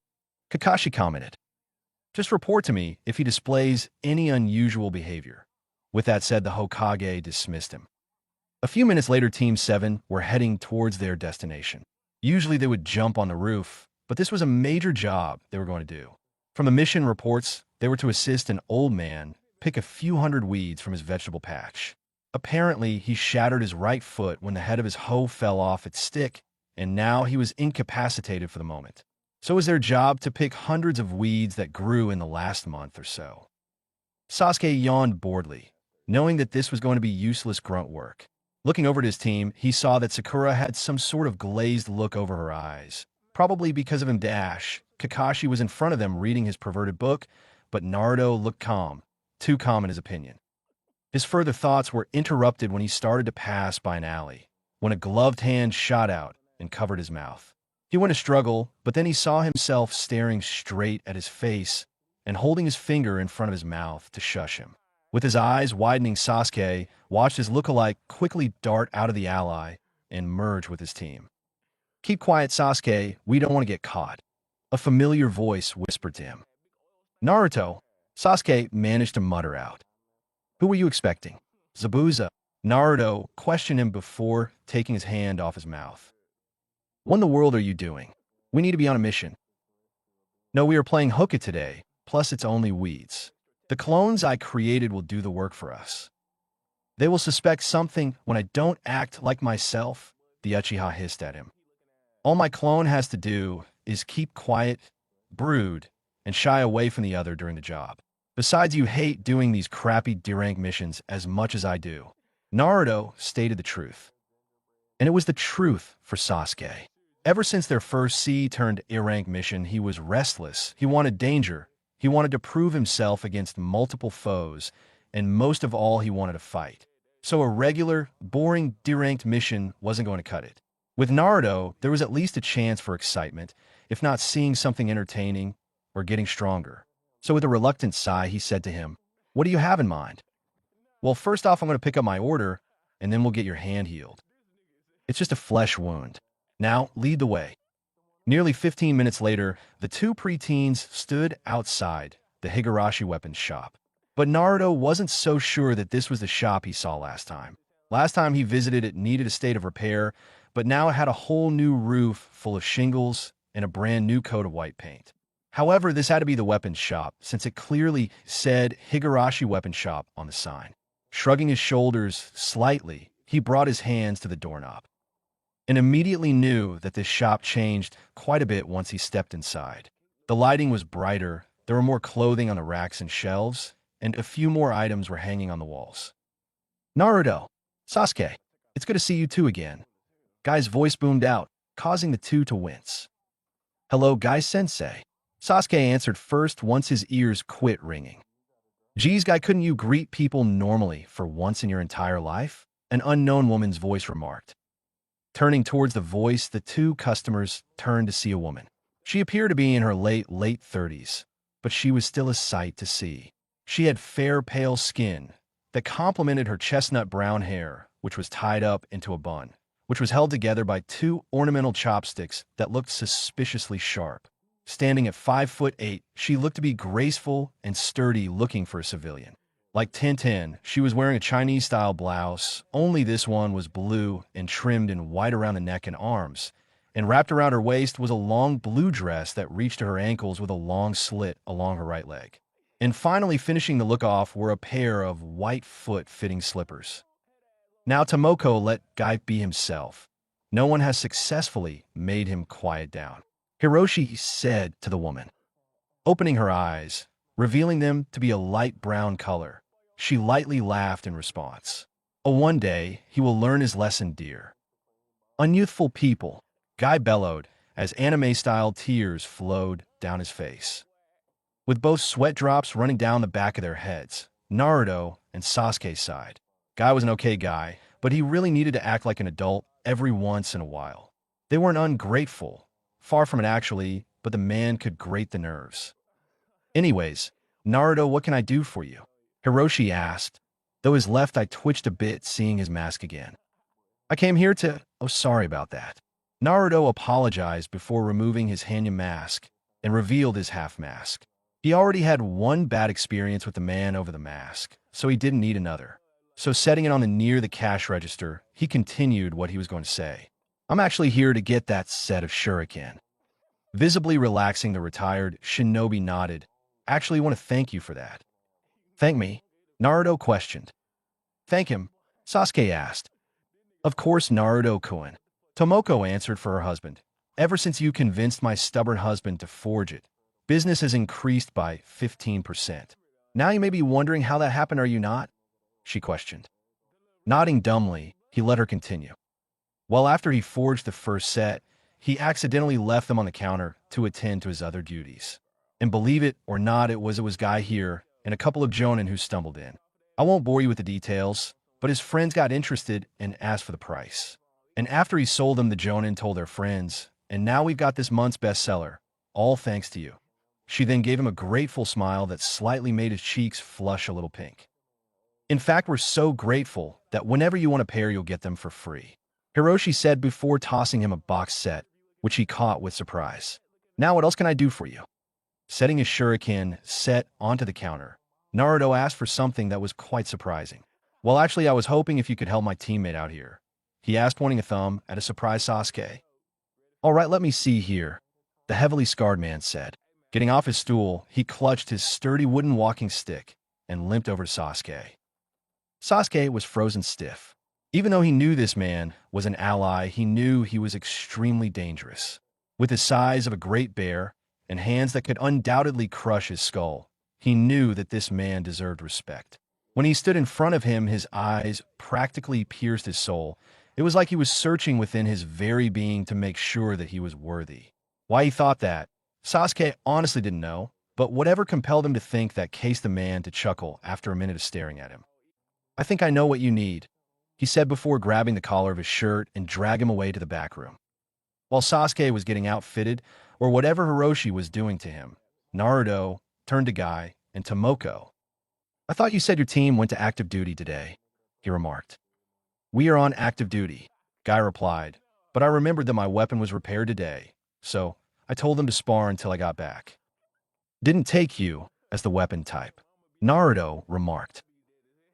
Kakashi commented. Just report to me if he displays any unusual behavior. With that said, the Hokage dismissed him. A few minutes later, Team 7 were heading towards their destination. Usually they would jump on the roof, but this was a major job they were going to do. From the mission reports, they were to assist an old man pick a few hundred weeds from his vegetable patch. Apparently, he shattered his right foot when the head of his hoe fell off its stick, and now he was incapacitated for the moment. So it was their job to pick hundreds of weeds that grew in the last month or so. Sasuke yawned boredly, knowing that this was going to be useless grunt work. Looking over at his team, he saw that Sakura had some sort of glazed look over her eyes. Probably because of him. Kakashi was in front of them reading his perverted book, but Naruto looked calm, too calm in his opinion. His further thoughts were interrupted when he started to pass by an alley, when a gloved hand shot out and covered his mouth. He went to struggle, but then he saw himself staring straight at his face and holding his finger in front of his mouth to shush him. With his eyes widening, Sasuke watched his lookalike quickly dart out of the ally and merge with his team. "Keep quiet, Sasuke. We don't want to get caught," a familiar voice whispered to him. "Naruto," Sasuke managed to mutter out. "Who were you expecting?" "Zabuza," Naruto questioned him before taking his hand off his mouth. "What in the world are you doing? We need to be on a mission." "No, we are playing Hookah today, plus it's only weeds. The clones I created will do the work for us. They will suspect something when I don't act like myself," the Uchiha hissed at him. "All my clone has to do is keep quiet, brood, and shy away from the other during the job. Besides, you hate doing these crappy D-rank missions as much as I do." Naruto stated the truth. And it was the truth for Sasuke. Ever since their first C-turned-A-rank mission, he was restless. He wanted danger. He wanted to prove himself against multiple foes, and most of all, he wanted to fight. So a regular, boring D-ranked mission wasn't going to cut it. With Naruto, there was at least a chance for excitement, if not seeing something entertaining or getting stronger. So with a reluctant sigh, he said to him, "What do you have in mind?" "Well, first off, I'm going to pick up my order, and then we'll get your hand healed. It's just a flesh wound. Now, lead the way." Nearly 15 minutes later, the two preteens stood outside the Higurashi weapons shop. But Naruto wasn't so sure that this was the shop he saw last time. Last time he visited, it needed a state of repair, but now it had a whole new roof full of shingles and a brand new coat of white paint. However, this had to be the weapons shop, since it clearly said Higurashi Weapons Shop on the sign. Shrugging his shoulders slightly, he brought his hands to the doorknob and immediately knew that this shop changed quite a bit once he stepped inside. The lighting was brighter, there were more clothing on the racks and shelves, and a few more items were hanging on the walls. "Naruto, Sasuke, it's good to see you two again." Guy's voice boomed out, causing the two to wince. "Hello, Guy-sensei," Sasuke answered first once his ears quit ringing. "Geez, Guy, couldn't you greet people normally for once in your entire life?" an unknown woman's voice remarked. Turning towards the voice, the two customers turned to see a woman. She appeared to be in her late 30s, but she was still a sight to see. She had fair, pale skin that complemented her chestnut brown hair, which was tied up into a bun, which was held together by two ornamental chopsticks that looked suspiciously sharp. Standing at 5'8", she looked to be graceful and sturdy, looking for a civilian. Like Tintin, she was wearing a Chinese-style blouse, only this one was blue and trimmed in white around the neck and arms, and wrapped around her waist was a long blue dress that reached to her ankles with a long slit along her right leg. And finally, finishing the look off were a pair of white foot-fitting slippers. Now Tomoko let Guy be himself. No one has successfully made him quiet down, Hiroshi said to the woman, opening her eyes, revealing them to be a light brown color. She lightly laughed in response. "Oh, one day, he will learn his lesson, dear." "Unyouthful people," Guy bellowed as anime-style tears flowed down his face. With both sweat drops running down the back of their heads, Naruto and Sasuke sighed. Guy was an okay guy, but he really needed to act like an adult every once in a while. They weren't ungrateful, far from it actually, but the man could grate the nerves. "Anyways, Naruto, what can I do for you?" Hiroshi asked, though his left eye twitched a bit seeing his mask again. "I came here to—" "Oh, sorry about that." Naruto apologized before removing his Hanya mask and revealed his half-mask. He already had one bad experience with the man over the mask, so he didn't need another. So setting it on near the cash register, he continued what he was going to say. "I'm actually here to get that set of shuriken." Visibly relaxing, the retired shinobi nodded. "Actually, I want to thank you for that." "Thank me?" Naruto questioned. "Thank him?" Sasuke asked. "Of course, Naruto-kun," Tomoko answered for her husband. "Ever since you convinced my stubborn husband to forge it, business has increased by 15%. Now you may be wondering how that happened, are you not?" she questioned. Nodding dumbly, he let her continue. "Well, after he forged the first set, he accidentally left them on the counter to attend to his other duties. And believe it or not, it was Guy here and a couple of jonin who stumbled in. I won't bore you with the details, but his friends got interested and asked for the price. And after he sold them, the jonin told their friends, and now we've got this month's bestseller, all thanks to you." She then gave him a grateful smile that slightly made his cheeks flush a little pink. "In fact, we're so grateful that whenever you want a pair, you'll get them for free," Hiroshi said before tossing him a box set, which he caught with surprise. "Now what else can I do for you?" Setting his shuriken set onto the counter, Naruto asked for something that was quite surprising. "Well, actually, I was hoping if you could help my teammate out here," he asked, pointing a thumb at a surprised Sasuke. "All right, let me see here," the heavily scarred man said. Getting off his stool, he clutched his sturdy wooden walking stick and limped over to Sasuke. Sasuke was frozen stiff. Even though he knew this man was an ally, he knew he was extremely dangerous. With the size of a great bear and hands that could undoubtedly crush his skull, he knew that this man deserved respect. When he stood in front of him, his eyes practically pierced his soul. It was like he was searching within his very being to make sure that he was worthy. Why he thought that, Sasuke honestly didn't know, but whatever compelled him to think that cased the man to chuckle after a minute of staring at him. "I think I know what you need," he said before grabbing the collar of his shirt and dragging him away to the back room. While Sasuke was getting outfitted, or whatever Hiroshi was doing to him, Naruto turned to Guy and Tomoko. "I thought you said your team went to active duty today," he remarked. "We are on active duty," Guy replied, "but I remembered that my weapon was repaired today, so I told them to spar until I got back." "Didn't take you as the weapon type," Naruto remarked.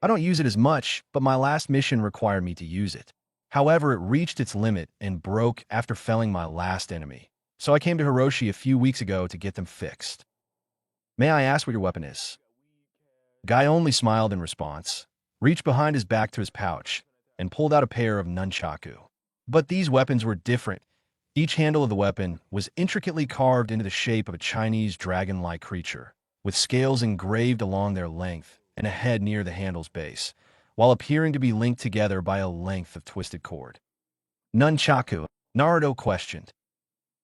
"I don't use it as much, but my last mission required me to use it. However, it reached its limit and broke after felling my last enemy, so I came to Hiroshi a few weeks ago to get them fixed." "May I ask what your weapon is?" Guy only smiled in response, reached behind his back to his pouch, and pulled out a pair of nunchaku. But these weapons were different. Each handle of the weapon was intricately carved into the shape of a Chinese dragon-like creature, with scales engraved along their length and a head near the handle's base, while appearing to be linked together by a length of twisted cord. "Nunchaku?" Naruto questioned.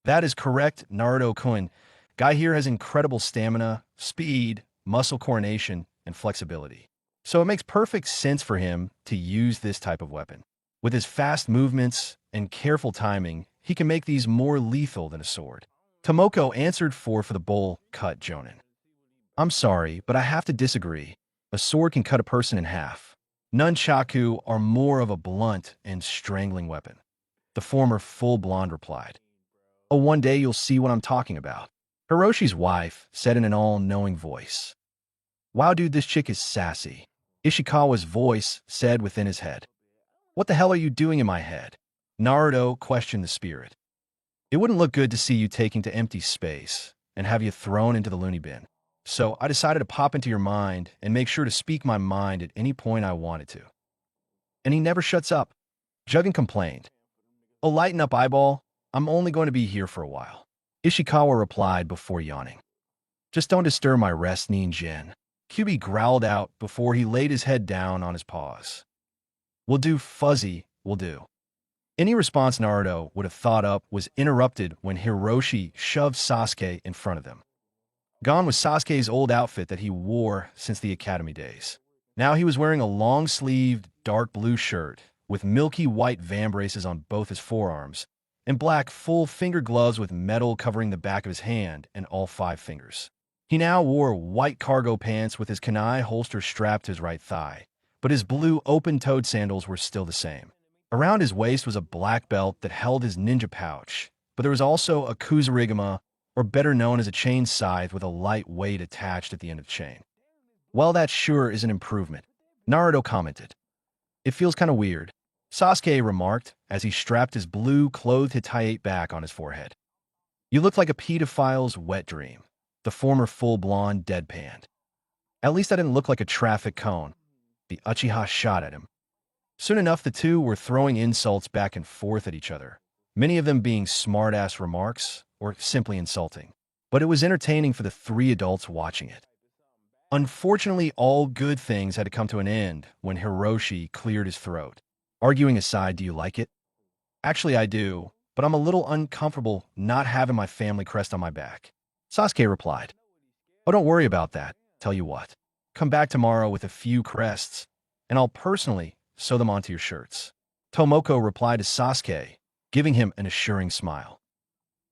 "That is correct, Naruto-kun. Guy here has incredible stamina, speed, muscle coordination, and flexibility. So it makes perfect sense for him to use this type of weapon. With his fast movements and careful timing, he can make these more lethal than a sword." Tomoko answered for the bowl-cut Jonin. "I'm sorry, but I have to disagree. A sword can cut a person in half. Nunchaku are more of a blunt and strangling weapon," the former full blonde replied. "Oh, one day you'll see what I'm talking about," Hiroshi's wife said in an all-knowing voice. "Wow, dude, this chick is sassy," Ishikawa's voice said within his head. "What the hell are you doing in my head?" Naruto questioned the spirit. "It wouldn't look good to see you taking to empty space and have you thrown into the loony bin. So I decided to pop into your mind and make sure to speak my mind at any point I wanted to." "And he never shuts up," Juggin complained. "Oh, lighten up, eyeball. I'm only going to be here for a while," Ishikawa replied before yawning. "Just don't disturb my rest, Ninjin," Kyubi growled out before he laid his head down on his paws. "Will do, Fuzzy, will do." Any response Naruto would have thought up was interrupted when Hiroshi shoved Sasuke in front of them. Gone was Sasuke's old outfit that he wore since the academy days. Now he was wearing a long-sleeved, dark blue shirt with milky white vambraces on both his forearms and black full-finger gloves with metal covering the back of his hand and all 5 fingers. He now wore white cargo pants with his kunai holster strapped to his right thigh, but his blue open-toed sandals were still the same. Around his waist was a black belt that held his ninja pouch, but there was also a kusarigama, or better known as a chain scythe with a light weight attached at the end of the chain. "Well, that sure is an improvement," Naruto commented. "It feels kind of weird," Sasuke remarked as he strapped his blue-clothed Hittite back on his forehead. "You look like a pedophile's wet dream," the former full-blonde deadpanned. "At least I didn't look like a traffic cone," the Uchiha shot at him. Soon enough, the two were throwing insults back and forth at each other, many of them being smart-ass remarks or simply insulting. But it was entertaining for the 3 adults watching it. Unfortunately, all good things had to come to an end when Hiroshi cleared his throat. Arguing aside, do you like it? Actually, I do, but I'm a little uncomfortable not having my family crest on my back, Sasuke replied. Oh, don't worry about that. Tell you what, come back tomorrow with a few crests, and I'll personally sew them onto your shirts. Tomoko replied to Sasuke, giving him an assuring smile.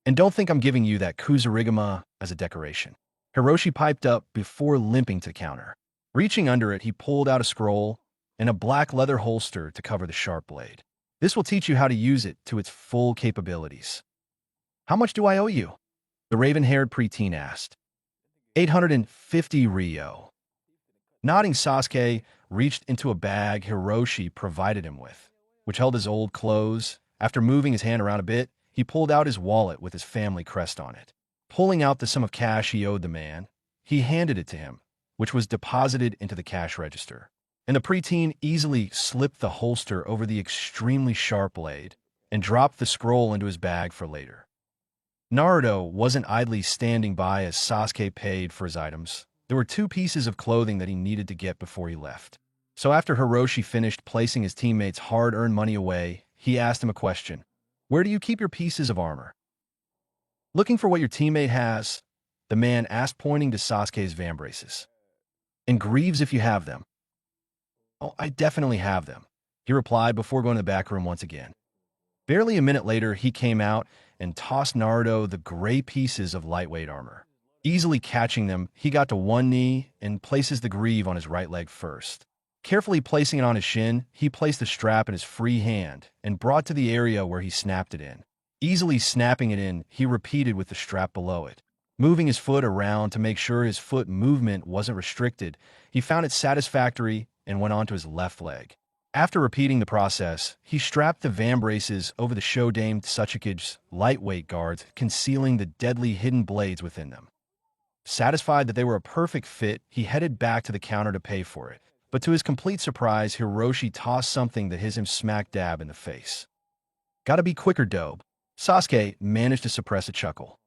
And don't think I'm giving you that Kuzurigama as a decoration. Hiroshi piped up before limping to the counter. Reaching under it, he pulled out a scroll and a black leather holster to cover the sharp blade. This will teach you how to use it to its full capabilities. How much do I owe you? The raven-haired preteen asked. 850 Ryo. Nodding, Sasuke reached into a bag Hiroshi provided him with, which held his old clothes. After moving his hand around a bit, he pulled out his wallet with his family crest on it. Pulling out the sum of cash he owed the man, he handed it to him, which was deposited into the cash register. And the preteen easily slipped the holster over the extremely sharp blade and dropped the scroll into his bag for later. Naruto wasn't idly standing by as Sasuke paid for his items. There were 2 pieces of clothing that he needed to get before he left. So after Hiroshi finished placing his teammates' hard-earned money away, he asked him a question. Where do you keep your pieces of armor? Looking for what your teammate has, the man asked, pointing to Sasuke's vambraces. And Greaves if you have them. Oh, I definitely have them, he replied before going to the back room once again. Barely a minute later, he came out and tossed Naruto the gray pieces of lightweight armor. Easily catching them, he got to one knee and places the greave on his right leg first. Carefully placing it on his shin, he placed the strap in his free hand and brought to the area where he snapped it in. Easily snapping it in, he repeated with the strap below it. Moving his foot around to make sure his foot movement wasn't restricted, he found it satisfactory and went on to his left leg. After repeating the process, he strapped the vambraces over the Shodan Tsuchikage's lightweight guards, concealing the deadly hidden blades within them. Satisfied that they were a perfect fit, he headed back to the counter to pay for it. But to his complete surprise, Hiroshi tossed something that hit him smack dab in the face. Gotta be quicker, Dobe. Sasuke managed to suppress a chuckle.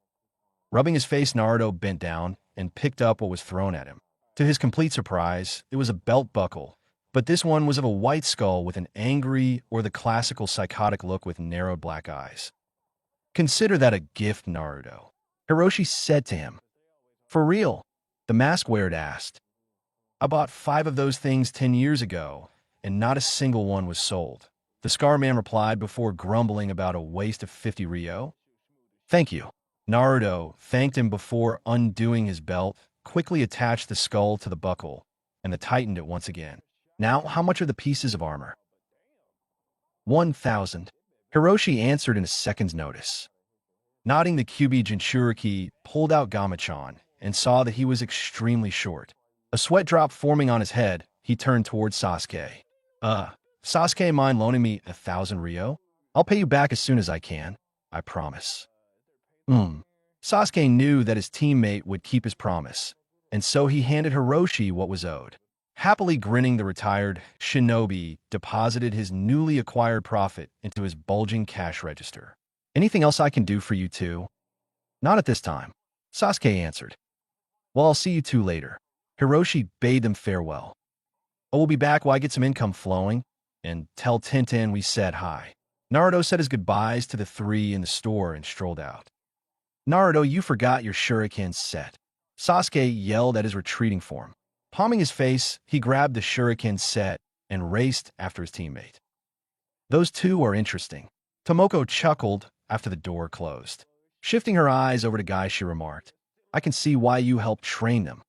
Rubbing his face, Naruto bent down and picked up what was thrown at him. To his complete surprise, it was a belt buckle, but this one was of a white skull with an angry or the classical psychotic look with narrowed black eyes. Consider that a gift, Naruto, Hiroshi said to him. For real? The mask wearer asked. I bought 5 of those things 10 years ago, and not a single one was sold. The Scar Man replied before grumbling about a waste of 50 Ryo. Thank you. Naruto thanked him before undoing his belt, quickly attached the skull to the buckle, and tightened it once again. Now, how much are the pieces of armor? 1,000. Hiroshi answered in a second's notice. Nodding, the Kyuubi Jinchuriki pulled out Gamachan and saw that he was extremely short. A sweat drop forming on his head, he turned towards Sasuke. Sasuke, mind loaning me 1,000 Ryo? I'll pay you back as soon as I can. I promise. Sasuke knew that his teammate would keep his promise, and so he handed Hiroshi what was owed. Happily grinning, the retired shinobi deposited his newly acquired profit into his bulging cash register. Anything else I can do for you two? Not at this time, Sasuke answered. Well, I'll see you two later. Hiroshi bade them farewell. I will be back while I get some income flowing, and tell Tenten we said hi. Naruto said his goodbyes to the 3 in the store and strolled out. Naruto, you forgot your shuriken set. Sasuke yelled at his retreating form. Palming his face, he grabbed the shuriken set and raced after his teammate. Those two are interesting. Tomoko chuckled after the door closed. Shifting her eyes over to Guy, she remarked, I can see why you helped train them.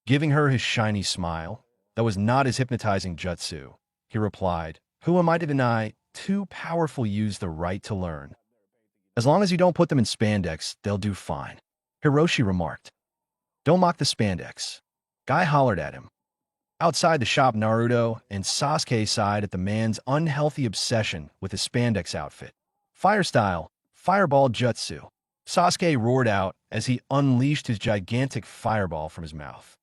Giving her his shiny smile, that was not his hypnotizing jutsu, he replied, Who am I to deny 2 powerful use the right to learn? As long as you don't put them in spandex, they'll do fine. Hiroshi remarked. Don't mock the spandex. Guy hollered at him. Outside the shop, Naruto and Sasuke sighed at the man's unhealthy obsession with his spandex outfit. Fire style, fireball jutsu. Sasuke roared out as he unleashed his gigantic fireball from his mouth.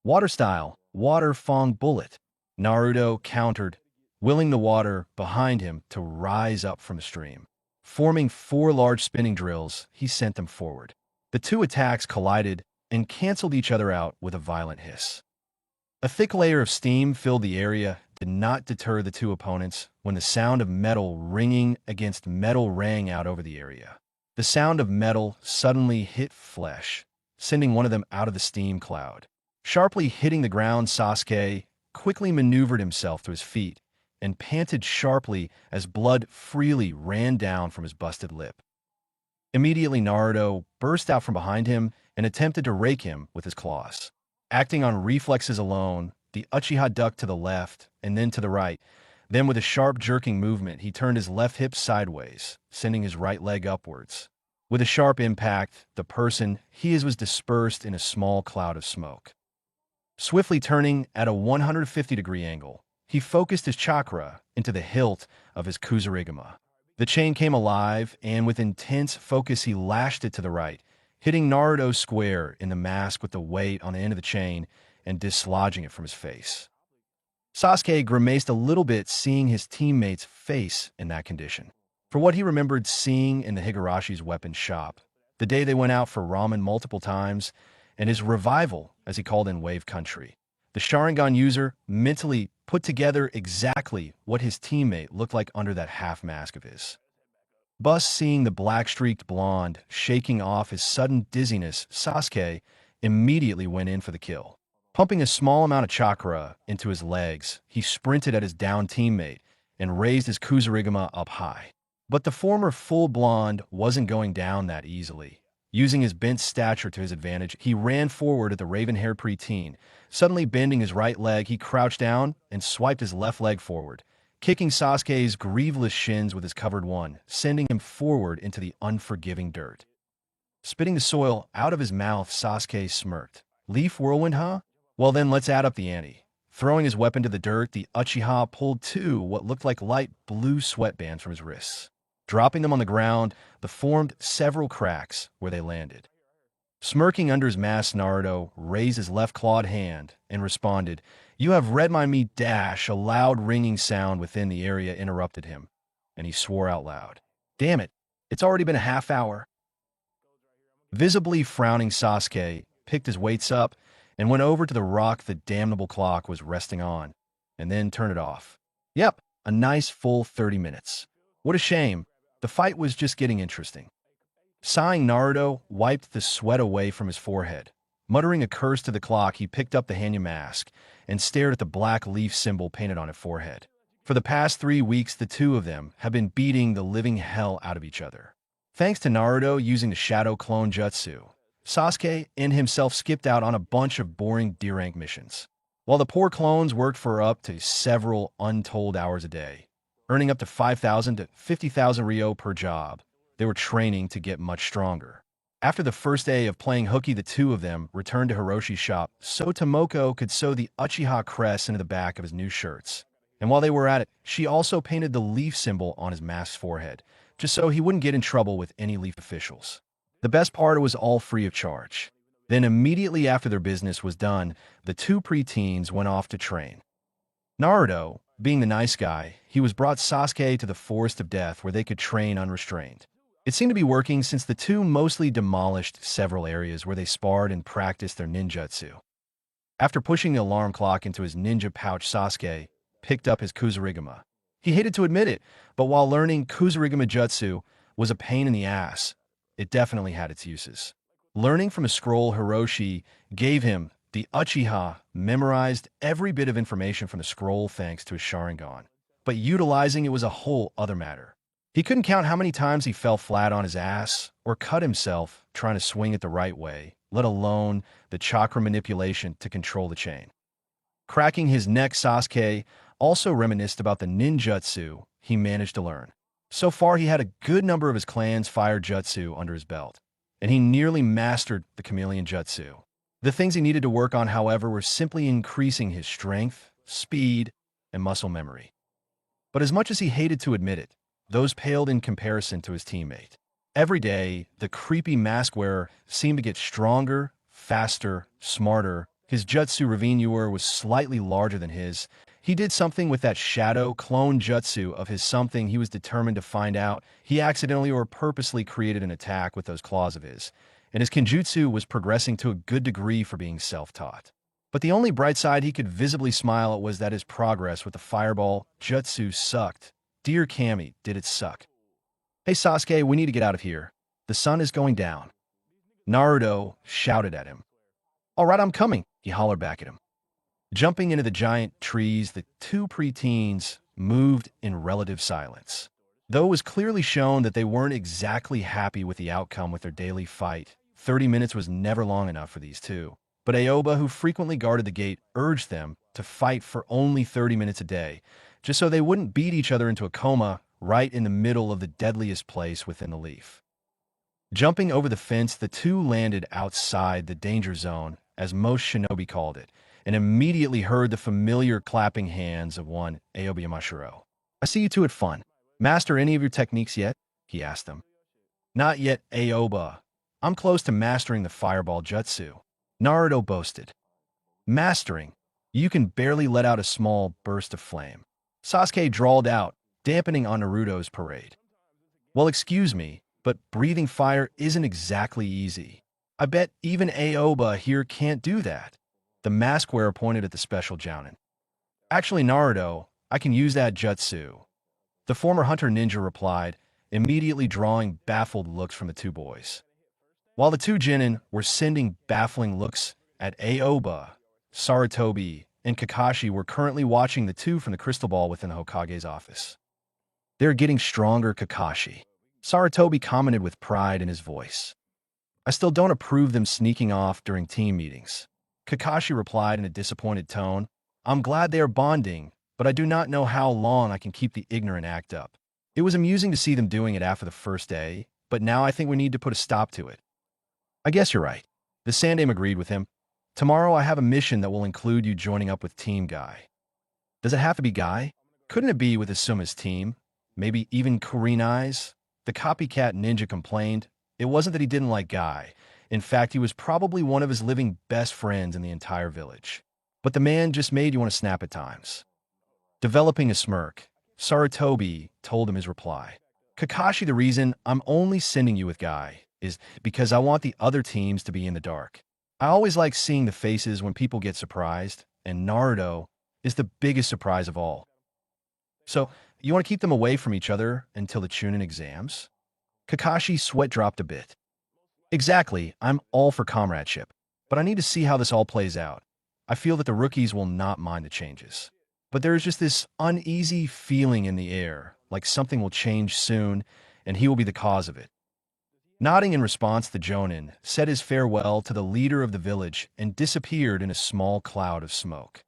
Water style, water fong bullet. Naruto countered, willing the water behind him to rise up from the stream. Forming 4 large spinning drills, he sent them forward. The 2 attacks collided and canceled each other out with a violent hiss. A thick layer of steam filled the area, did not deter the 2 opponents when the sound of metal ringing against metal rang out over the area. The sound of metal suddenly hit flesh, sending one of them out of the steam cloud. Sharply hitting the ground, Sasuke quickly maneuvered himself to his feet and panted sharply as blood freely ran down from his busted lip. Immediately, Naruto burst out from behind him and attempted to rake him with his claws. Acting on reflexes alone, the Uchiha ducked to the left and then to the right. Then, with a sharp jerking movement, he turned his left hip sideways, sending his right leg upwards. With a sharp impact, the person he is was dispersed in a small cloud of smoke. Swiftly turning at a 150-degree angle, he focused his chakra into the hilt of his Kusarigama. The chain came alive, and with intense focus he lashed it to the right, hitting Naruto square in the mask with the weight on the end of the chain and dislodging it from his face. Sasuke grimaced a little bit seeing his teammate's face in that condition. For what he remembered seeing in the Higarashi's weapon shop, the day they went out for ramen multiple times, and his revival, as he called in Wave Country, the Sharingan user mentally put together exactly what his teammate looked like under that half mask of his. Thus, seeing the black-streaked blonde shaking off his sudden dizziness, Sasuke immediately went in for the kill. Pumping a small amount of chakra into his legs, he sprinted at his downed teammate and raised his Kusarigama up high. But the former full blonde wasn't going down that easily. Using his bent stature to his advantage, he ran forward at the raven-haired preteen. Suddenly bending his right leg, he crouched down and swiped his left leg forward, kicking Sasuke's grieveless shins with his covered one, sending him forward into the unforgiving dirt. Spitting the soil out of his mouth, Sasuke smirked. Leaf whirlwind, huh? Well then, let's add up the ante. Throwing his weapon to the dirt, the Uchiha pulled two what looked like light blue sweatbands from his wrists. Dropping them on the ground, they formed several cracks where they landed. Smirking under his mask, Naruto raised his left clawed hand and responded, "You have read my meat dash." A loud ringing sound within the area interrupted him, and he swore out loud. Damn it, it's already been a half hour. Visibly frowning, Sasuke picked his weights up and went over to the rock the damnable clock was resting on, and then turned it off. Yep, a nice full 30 minutes. What a shame. The fight was just getting interesting. Sighing, Naruto wiped the sweat away from his forehead. Muttering a curse to the clock, he picked up the Hannya mask and stared at the black leaf symbol painted on its forehead. For the past 3 weeks, the two of them have been beating the living hell out of each other. Thanks to Naruto using the Shadow Clone Jutsu, Sasuke and himself skipped out on a bunch of boring D-rank missions, while the poor clones worked for up to several untold hours a day, earning up to 5,000 to 50,000 ryo per job. They were training to get much stronger. After the first day of playing hooky, the two of them returned to Hiroshi's shop so Tomoko could sew the Uchiha crest into the back of his new shirts. And while they were at it, she also painted the leaf symbol on his mask's forehead, just so he wouldn't get in trouble with any Leaf officials. The best part, it was all free of charge. Then immediately after their business was done, the two preteens went off to train. Naruto, being the nice guy, he was brought Sasuke to the Forest of Death where they could train unrestrained. It seemed to be working since the two mostly demolished several areas where they sparred and practiced their ninjutsu. After pushing the alarm clock into his ninja pouch, Sasuke picked up his Kusarigama. He hated to admit it, but while learning Kusarigama Jutsu was a pain in the ass, it definitely had its uses. Learning from a scroll Hiroshi gave him, the Uchiha memorized every bit of information from the scroll thanks to his Sharingan, but utilizing it was a whole other matter. He couldn't count how many times he fell flat on his ass or cut himself trying to swing it the right way, let alone the chakra manipulation to control the chain. Cracking his neck, Sasuke also reminisced about the ninjutsu he managed to learn. So far, he had a good number of his clan's fire jutsu under his belt, and he nearly mastered the chameleon jutsu. The things he needed to work on, however, were simply increasing his strength, speed, and muscle memory. But as much as he hated to admit it, those paled in comparison to his teammate. Every day, the creepy mask wearer seemed to get stronger, faster, smarter. His jutsu revenue was slightly larger than his. He did something with that shadow clone jutsu of his, something he was determined to find out. He accidentally or purposely created an attack with those claws of his, and his kenjutsu was progressing to a good degree for being self-taught. But the only bright side he could visibly smile at was that his progress with the fireball jutsu sucked. Dear Kami, did it suck. Hey Sasuke, we need to get out of here. The sun is going down. Naruto shouted at him. All right, I'm coming, he hollered back at him. Jumping into the giant trees, the two preteens moved in relative silence. Though it was clearly shown that they weren't exactly happy with the outcome with their daily fight, 30 minutes was never long enough for these two. But Aoba, who frequently guarded the gate, urged them to fight for only 30 minutes a day, just so they wouldn't beat each other into a coma right in the middle of the deadliest place within the leaf. Jumping over the fence, the two landed outside the danger zone, as most shinobi called it, and immediately heard the familiar clapping hands of one Aoba Yamashiro. "I see you two had fun. Master any of your techniques yet?" he asked them. "Not yet, Aoba. I'm close to mastering the fireball jutsu," Naruto boasted. "Mastering? You can barely let out a small burst of flame," Sasuke drawled out, dampening on Naruto's parade. "Well, excuse me, but breathing fire isn't exactly easy. I bet even Aoba here can't do that." The mask wearer pointed at the special Jounin. "Actually, Naruto, I can use that jutsu," the former hunter ninja replied, immediately drawing baffled looks from the two boys. While the two Genin were sending baffling looks at Aoba, Sarutobi and Kakashi were currently watching the two from the crystal ball within the Hokage's office. "They're getting stronger, Kakashi," Sarutobi commented with pride in his voice. "I still don't approve them sneaking off during team meetings," Kakashi replied in a disappointed tone. "I'm glad they are bonding, but I do not know how long I can keep the ignorant act up. It was amusing to see them doing it after the first day, but now I think we need to put a stop to it." "I guess you're right." The Sandaime agreed with him. "Tomorrow I have a mission that will include you joining up with Team Guy." "Does it have to be Guy? Couldn't it be with Asuma's team? Maybe even Kurenai's?" The copycat ninja complained. It wasn't that he didn't like Guy. In fact, he was probably one of his living best friends in the entire village. But the man just made you want to snap at times. Developing a smirk, Sarutobi told him his reply. "Kakashi, the reason I'm only sending you with Guy is because I want the other teams to be in the dark. I always like seeing the faces when people get surprised, and Naruto is the biggest surprise of all. So, you want to keep them away from each other until the Chunin exams?" Kakashi's sweat dropped a bit. "Exactly, I'm all for comradeship, but I need to see how this all plays out. I feel that the rookies will not mind the changes. But there is just this uneasy feeling in the air, like something will change soon, and he will be the cause of it." Nodding in response, the Jonin said his farewell to the leader of the village and disappeared in a small cloud of smoke.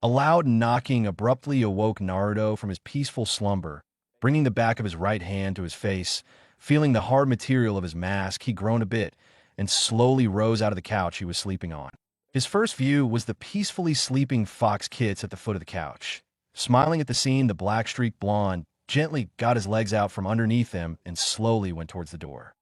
A loud knocking abruptly awoke Naruto from his peaceful slumber, bringing the back of his right hand to his face. Feeling the hard material of his mask, he groaned a bit and slowly rose out of the couch he was sleeping on. His first view was the peacefully sleeping Fox Kids at the foot of the couch. Smiling at the scene, the black-streaked blonde gently got his legs out from underneath him and slowly went towards the door.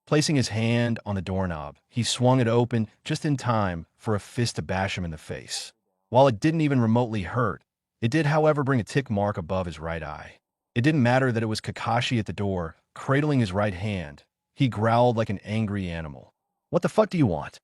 Placing his hand on the doorknob, he swung it open just in time for a fist to bash him in the face. While it didn't even remotely hurt, it did, however, bring a tick mark above his right eye. It didn't matter that it was Kakashi at the door, cradling his right hand. He growled like an angry animal. "What the fuck do you want?"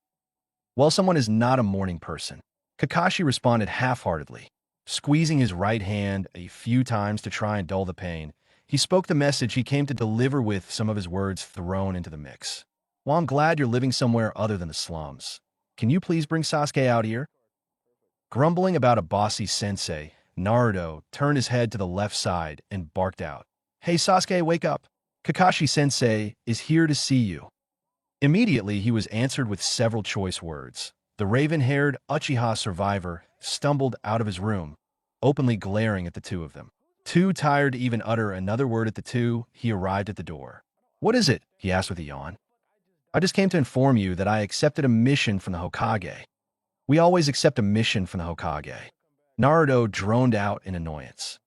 "Well, someone is not a morning person," Kakashi responded half-heartedly. Squeezing his right hand a few times to try and dull the pain, he spoke the message he came to deliver with some of his words thrown into the mix. "Well, I'm glad you're living somewhere other than the slums. Can you please bring Sasuke out here?" Grumbling about a bossy sensei, Naruto turned his head to the left side and barked out, "Hey Sasuke, wake up! Kakashi-sensei is here to see you." Immediately, he was answered with several choice words. The raven-haired Uchiha survivor stumbled out of his room, openly glaring at the two of them. Too tired to even utter another word at the two, he arrived at the door. "What is it?" he asked with a yawn. "I just came to inform you that I accepted a mission from the Hokage." "We always accept a mission from the Hokage," Naruto droned out in annoyance.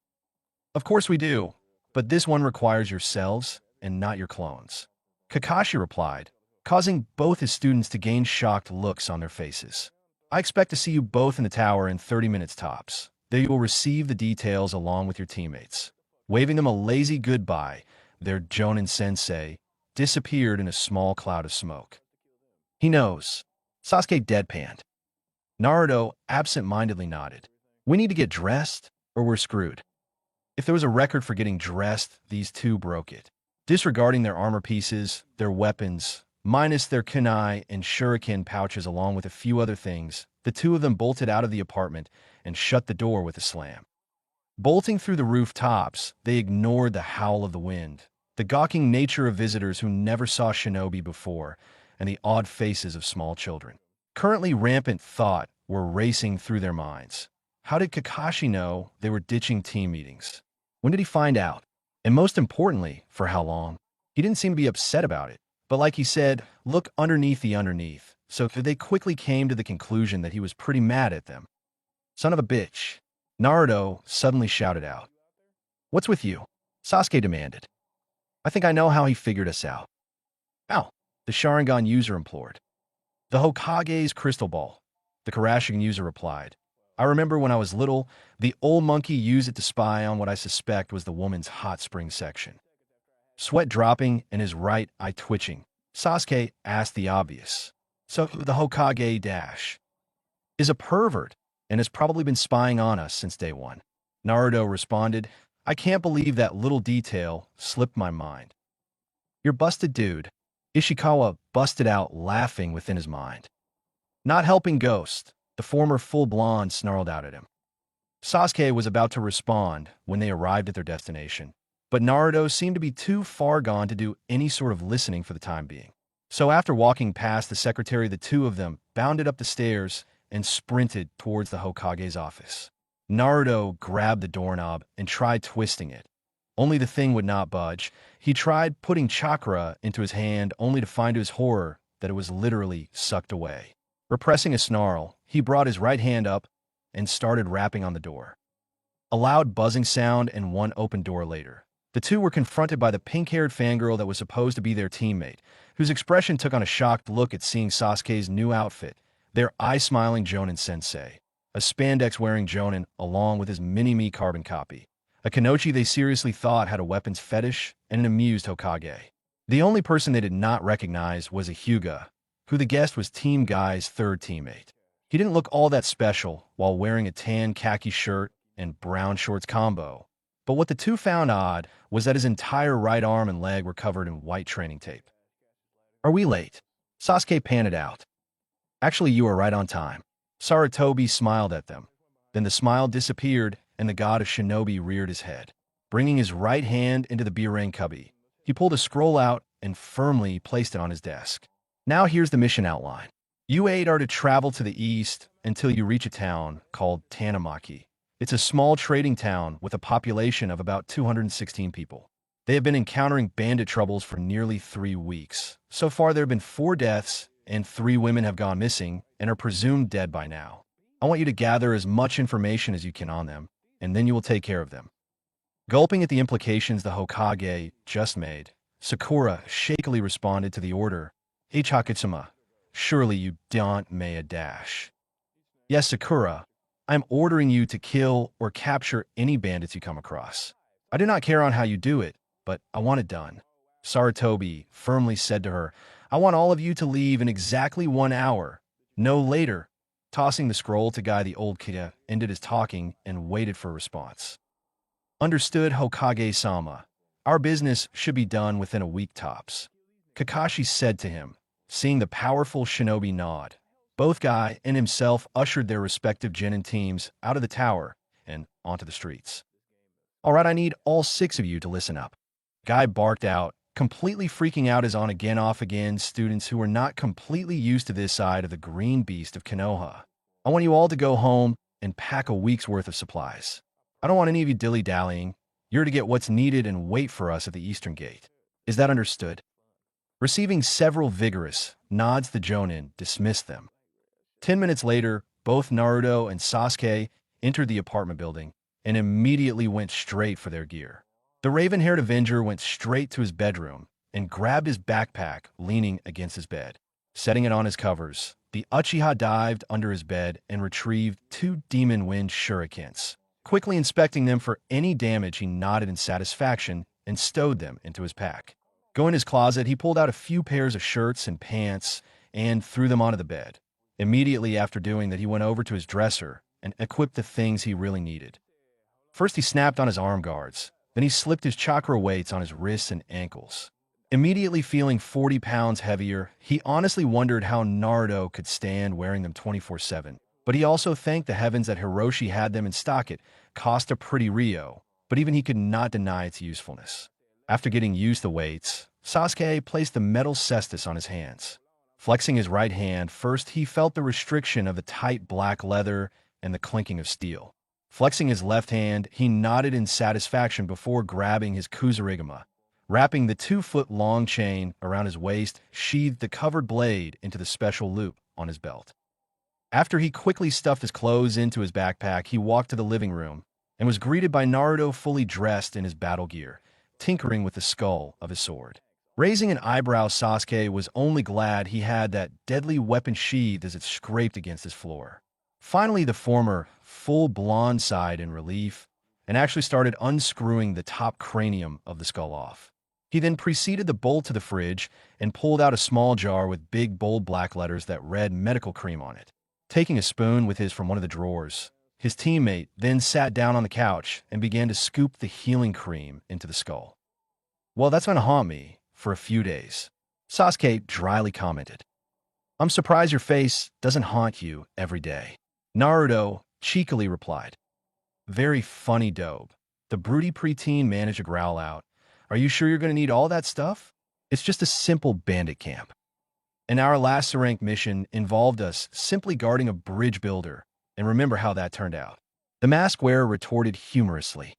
"Of course we do, but this one requires yourselves and not your clones," Kakashi replied, causing both his students to gain shocked looks on their faces. "I expect to see you both in the tower in 30 minutes tops. There you will receive the details along with your teammates." Waving them a lazy goodbye, their Jonin sensei disappeared in a small cloud of smoke. "He knows," Sasuke deadpanned. Naruto absent-mindedly nodded. "We need to get dressed, or we're screwed." If there was a record for getting dressed, these two broke it. Disregarding their armor pieces, their weapons, minus their kunai and shuriken pouches along with a few other things, the two of them bolted out of the apartment and shut the door with a slam. Bolting through the rooftops, they ignored the howl of the wind, the gawking nature of visitors who never saw shinobi before, and the odd faces of small children. Currently rampant thought were racing through their minds. How did Kakashi know they were ditching team meetings? When did he find out? And most importantly, for how long? He didn't seem to be upset about it. But like he said, look underneath the underneath. So they quickly came to the conclusion that he was pretty mad at them. Son of a bitch. Naruto suddenly shouted out. What's with you? Sasuke demanded. I think I know how he figured us out. How? The Sharingan user implored. The Hokage's crystal ball. The Kurashige user replied. I remember when I was little, the old monkey used it to spy on what I suspect was the woman's hot spring section. Sweat dropping and his right eye twitching, Sasuke asked the obvious. So the Hokage dash is a pervert and has probably been spying on us since day one. Naruto responded, I can't believe that little detail slipped my mind. You're busted, dude. Ishikawa busted out laughing within his mind. Not helping Ghost, the former full blonde snarled out at him. Sasuke was about to respond when they arrived at their destination, but Naruto seemed to be too far gone to do any sort of listening for the time being. So after walking past the secretary, the two of them bounded up the stairs and sprinted towards the Hokage's office. Naruto grabbed the doorknob and tried twisting it. Only the thing would not budge. He tried putting chakra into his hand only to find to his horror that it was literally sucked away. Repressing a snarl, he brought his right hand up and started rapping on the door. A loud buzzing sound and one open door later, the two were confronted by the pink-haired fangirl that was supposed to be their teammate, whose expression took on a shocked look at seeing Sasuke's new outfit, their eye-smiling Jonin-sensei, a spandex-wearing Jonin along with his mini-me carbon copy, a Kanochi they seriously thought had a weapons fetish, and an amused Hokage. The only person they did not recognize was a Hyuga, who the guest was Team Guy's third teammate. He didn't look all that special while wearing a tan khaki shirt and brown shorts combo, but what the two found odd was that his entire right arm and leg were covered in white training tape. Are we late? Sasuke panted out. Actually, you are right on time. Sarutobi smiled at them. Then the smile disappeared and the god of shinobi reared his head. Bringing his right hand into the Birang cubby, he pulled a scroll out and firmly placed it on his desk. Now here's the mission outline. You eight are to travel to the east until you reach a town called Tanamaki. It's a small trading town with a population of about 216 people. They have been encountering bandit troubles for nearly 3 weeks. So far, there have been 4 deaths, and 3 women have gone missing and are presumed dead by now. I want you to gather as much information as you can on them, and then you will take care of them. Gulping at the implications the Hokage just made, Sakura shakily responded to the order, H. Hakitsuma, surely you don't may a dash. Yes, Sakura, I'm ordering you to kill or capture any bandits you come across. I do not care on how you do it, but I want it done. Sarutobi firmly said to her, I want all of you to leave in exactly 1 hour, no later. Tossing the scroll to Guy the old kid ended his talking and waited for a response. Understood, Hokage-sama. Our business should be done within a week tops. Kakashi said to him, seeing the powerful shinobi nod. Both Guy and himself ushered their respective genin teams out of the tower and onto the streets. All right, I need all 6 of you to listen up. Guy barked out, completely freaking out his on-again, off-again students who were not completely used to this side of the green beast of Konoha. I want you all to go home and pack a week's worth of supplies. I don't want any of you dilly-dallying. You're to get what's needed and wait for us at the eastern gate. Is that understood? Receiving several vigorous nods, the Jonin dismissed them. 10 minutes later, both Naruto and Sasuke entered the apartment building and immediately went straight for their gear. The raven-haired Avenger went straight to his bedroom and grabbed his backpack, leaning against his bed. Setting it on his covers, the Uchiha dived under his bed and retrieved 2 Demon Wind shurikens. Quickly inspecting them for any damage, he nodded in satisfaction and stowed them into his pack. Going in his closet, he pulled out a few pairs of shirts and pants and threw them onto the bed. Immediately after doing that, he went over to his dresser and equipped the things he really needed. First, he snapped on his arm guards. Then he slipped his chakra weights on his wrists and ankles. Immediately feeling 40 pounds heavier, he honestly wondered how Naruto could stand wearing them 24/7. But he also thanked the heavens that Hiroshi had them in stock. It cost a pretty Rio, but even he could not deny its usefulness. After getting used to weights, Sasuke placed the metal cestus on his hands. Flexing his right hand, first he felt the restriction of the tight black leather and the clinking of steel. Flexing his left hand, he nodded in satisfaction before grabbing his Kusarigama. Wrapping the 2-foot-long chain around his waist, sheathed the covered blade into the special loop on his belt. After he quickly stuffed his clothes into his backpack, he walked to the living room and was greeted by Naruto fully dressed in his battle gear, tinkering with the skull of his sword. Raising an eyebrow, Sasuke was only glad he had that deadly weapon sheathed as it scraped against his floor. Finally, the former, full blonde sighed in relief and actually started unscrewing the top cranium of the skull off. He then preceded the bowl to the fridge and pulled out a small jar with big, bold black letters that read medical cream on it. Taking a spoon with his from one of the drawers, his teammate then sat down on the couch and began to scoop the healing cream into the skull. "Well, that's going to haunt me for a few days," Sasuke dryly commented. "I'm surprised your face doesn't haunt you every day," Naruto cheekily replied. "Very funny, dope." The broody preteen managed to growl out. "Are you sure you're going to need all that stuff? It's just a simple bandit camp." And our last rank mission involved us simply guarding a bridge builder, and remember how that turned out. The mask wearer retorted humorously.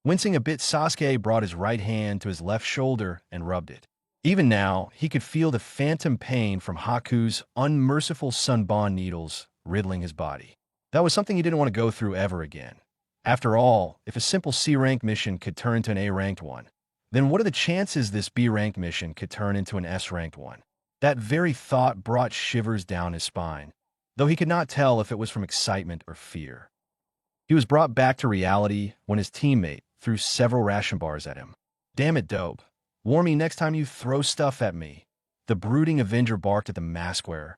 Wincing a bit, Sasuke brought his right hand to his left shoulder and rubbed it. Even now, he could feel the phantom pain from Haku's unmerciful Sunbon needles riddling his body. That was something he didn't want to go through ever again. After all, if a simple C-rank mission could turn into an A-ranked one, then what are the chances this B-ranked mission could turn into an S-ranked one? That very thought brought shivers down his spine, though he could not tell if it was from excitement or fear. He was brought back to reality when his teammate threw several ration bars at him. "Damn it, dope. Warn me next time you throw stuff at me," the brooding Avenger barked at the mask wearer.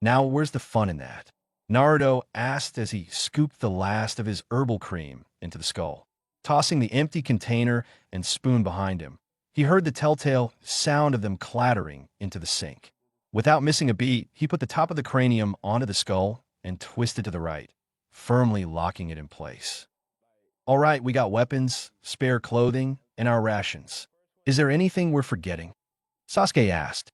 "Now, where's the fun in that?" Naruto asked as he scooped the last of his herbal cream into the skull. Tossing the empty container and spoon behind him, he heard the telltale sound of them clattering into the sink. Without missing a beat, he put the top of the cranium onto the skull and twisted to the right, firmly locking it in place. "All right, we got weapons, spare clothing, and our rations. Is there anything we're forgetting?" Sasuke asked.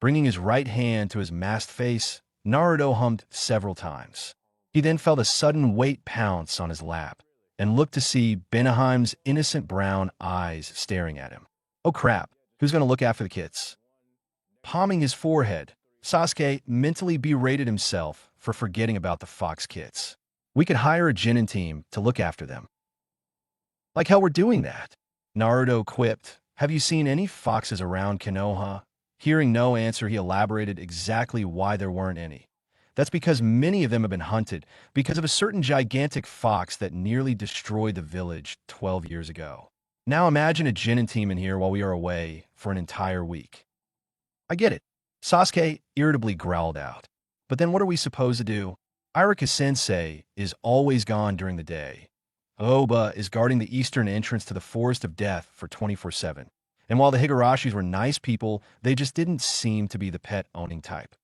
Bringing his right hand to his masked face, Naruto hummed several times. He then felt a sudden weight pounce on his lap and looked to see Benaheim's innocent brown eyes staring at him. "Oh crap, who's going to look after the kids?" Palming his forehead, Sasuke mentally berated himself for forgetting about the fox kids. "We could hire a Genin team to look after them." "Like hell we're doing that," Naruto quipped. "Have you seen any foxes around Konoha?" Hearing no answer, he elaborated exactly why there weren't any. "That's because many of them have been hunted because of a certain gigantic fox that nearly destroyed the village 12 years ago. Now imagine a Genin team in here while we are away for an entire week." "I get it," Sasuke irritably growled out. "But then what are we supposed to do? Iruka-sensei is always gone during the day. Oba is guarding the eastern entrance to the Forest of Death for 24/7. And while the Higarashis were nice people, they just didn't seem to be the pet-owning type."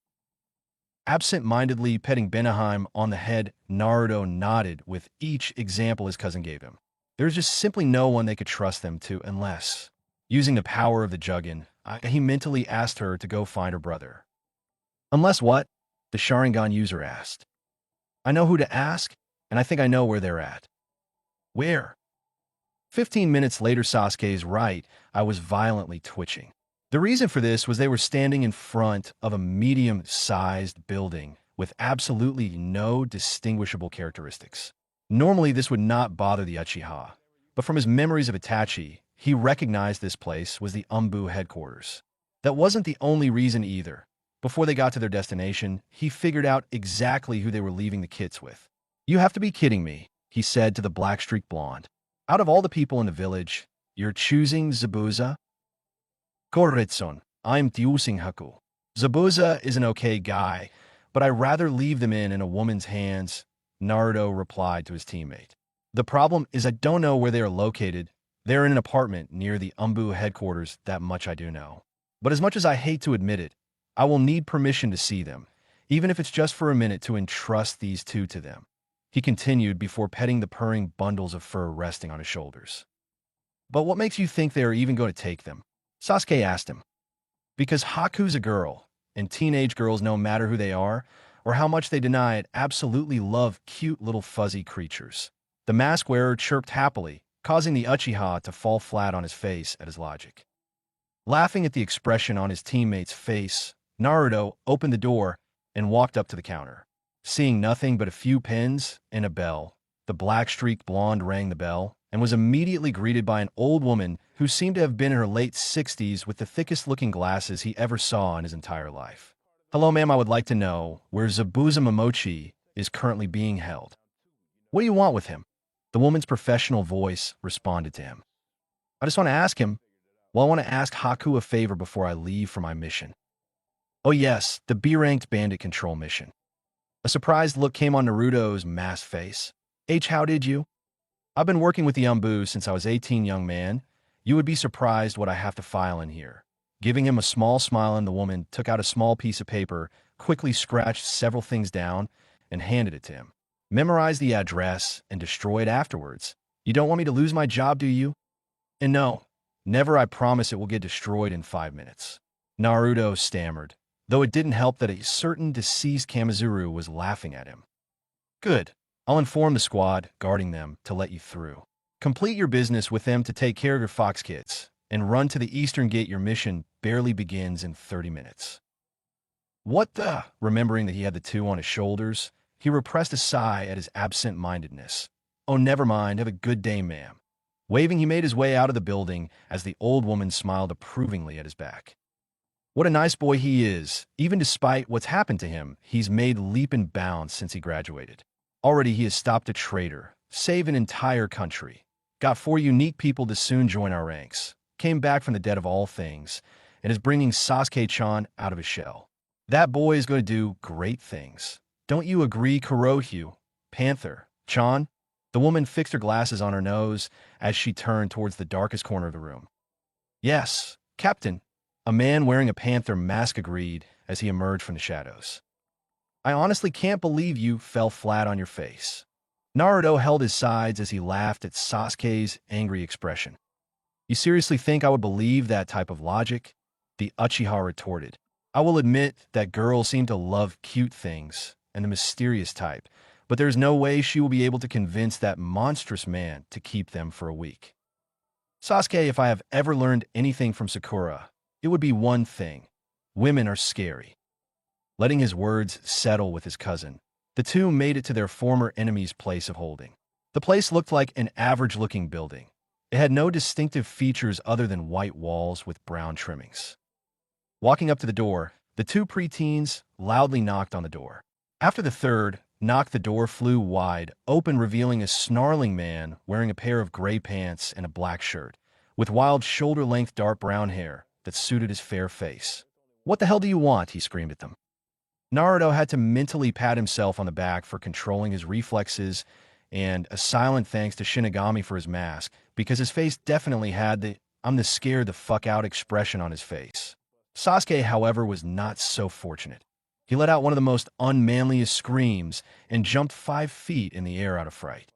Absent-mindedly petting Benaheim on the head, Naruto nodded with each example his cousin gave him. There was just simply no one they could trust them to unless, using the power of the Juggin, he mentally asked her to go find her brother. "Unless what?" the Sharingan user asked. "I know who to ask, and I think I know where they're at." "Where?" 15 minutes later, Sasuke's right eye was violently twitching. The reason for this was they were standing in front of a medium-sized building with absolutely no distinguishable characteristics. Normally, this would not bother the Uchiha, but from his memories of Itachi, he recognized this place was the Umbu headquarters. That wasn't the only reason either. Before they got to their destination, he figured out exactly who they were leaving the kits with. "You have to be kidding me," he said to the black-streaked blonde. "Out of all the people in the village, you're choosing Zabuza?" "Koretsun, I'm choosing Haku. Zabuza is an okay guy, but I'd rather leave them in a woman's hands," Naruto replied to his teammate. "The problem is I don't know where they are located. They're in an apartment near the Umbu headquarters, that much I do know. But as much as I hate to admit it, I will need permission to see them. even if it's just for a minute to entrust these two to them. He continued before petting the purring bundles of fur resting on his shoulders. But what makes you think they are even going to take them? Sasuke asked him. Because Haku's a girl, and teenage girls, no matter who they are, or how much they deny it, absolutely love cute little fuzzy creatures. The mask wearer chirped happily, causing the Uchiha to fall flat on his face at his logic. Laughing at the expression on his teammate's face, Naruto opened the door and walked up to the counter. Seeing nothing but a few pins and a bell, the black-streaked blonde rang the bell and was immediately greeted by an old woman who seemed to have been in her late 60s with the thickest-looking glasses he ever saw in his entire life. "Hello, ma'am, I would like to know where Zabuza Momochi is currently being held." "What do you want with him?" The woman's professional voice responded to him. "I just want to ask him. Well, I want to ask Haku a favor before I leave for my mission." "Oh yes, the B-ranked bandit control mission." A surprised look came on Naruto's masked face. "How did you?" "I've been working with the Anbu since I was 18, young man. You would be surprised what I have to file in here." Giving him a small smile, and the woman took out a small piece of paper, quickly scratched several things down, and handed it to him. "Memorize the address and destroy it afterwards. You don't want me to lose my job, do you?" "And no, never. I promise it will get destroyed in 5 minutes." Naruto stammered, though it didn't help that a certain deceased Kamizuru was laughing at him. "Good. I'll inform the squad guarding them to let you through. Complete your business with them to take care of your fox kids, and run to the eastern gate. Your mission barely begins in 30 minutes. "What the?" Remembering that he had the two on his shoulders, he repressed a sigh at his absent-mindedness. "Oh, never mind. Have a good day, ma'am." Waving, he made his way out of the building as the old woman smiled approvingly at his back. What a nice boy he is. Even despite what's happened to him, he's made leap and bounds since he graduated. Already he has stopped a traitor, saved an entire country, got 4 unique people to soon join our ranks, came back from the dead of all things, and is bringing Sasuke-chan out of his shell. That boy is going to do great things. Don't you agree, Kurohyuo? Panther-chan? The woman fixed her glasses on her nose as she turned towards the darkest corner of the room. "Yes, Captain," a man wearing a panther mask agreed as he emerged from the shadows. "I honestly can't believe you fell flat on your face." Naruto held his sides as he laughed at Sasuke's angry expression. "You seriously think I would believe that type of logic?" The Uchiha retorted. "I will admit that girls seem to love cute things and the mysterious type, but there's no way she will be able to convince that monstrous man to keep them for a week." "Sasuke, if I have ever learned anything from Sakura, it would be one thing. Women are scary." Letting his words settle with his cousin, the two made it to their former enemy's place of holding. The place looked like an average-looking building. It had no distinctive features other than white walls with brown trimmings. Walking up to the door, the two preteens loudly knocked on the door. After the third knock, the door flew wide open, revealing a snarling man wearing a pair of gray pants and a black shirt, with wild shoulder-length dark brown hair that suited his fair face. "What the hell do you want?" he screamed at them. Naruto had to mentally pat himself on the back for controlling his reflexes, and a silent thanks to Shinigami for his mask, because his face definitely had the "I'm the scared the fuck out" expression on his face. Sasuke, however, was not so fortunate. He let out one of the most unmanliest screams and jumped 5 feet in the air out of fright.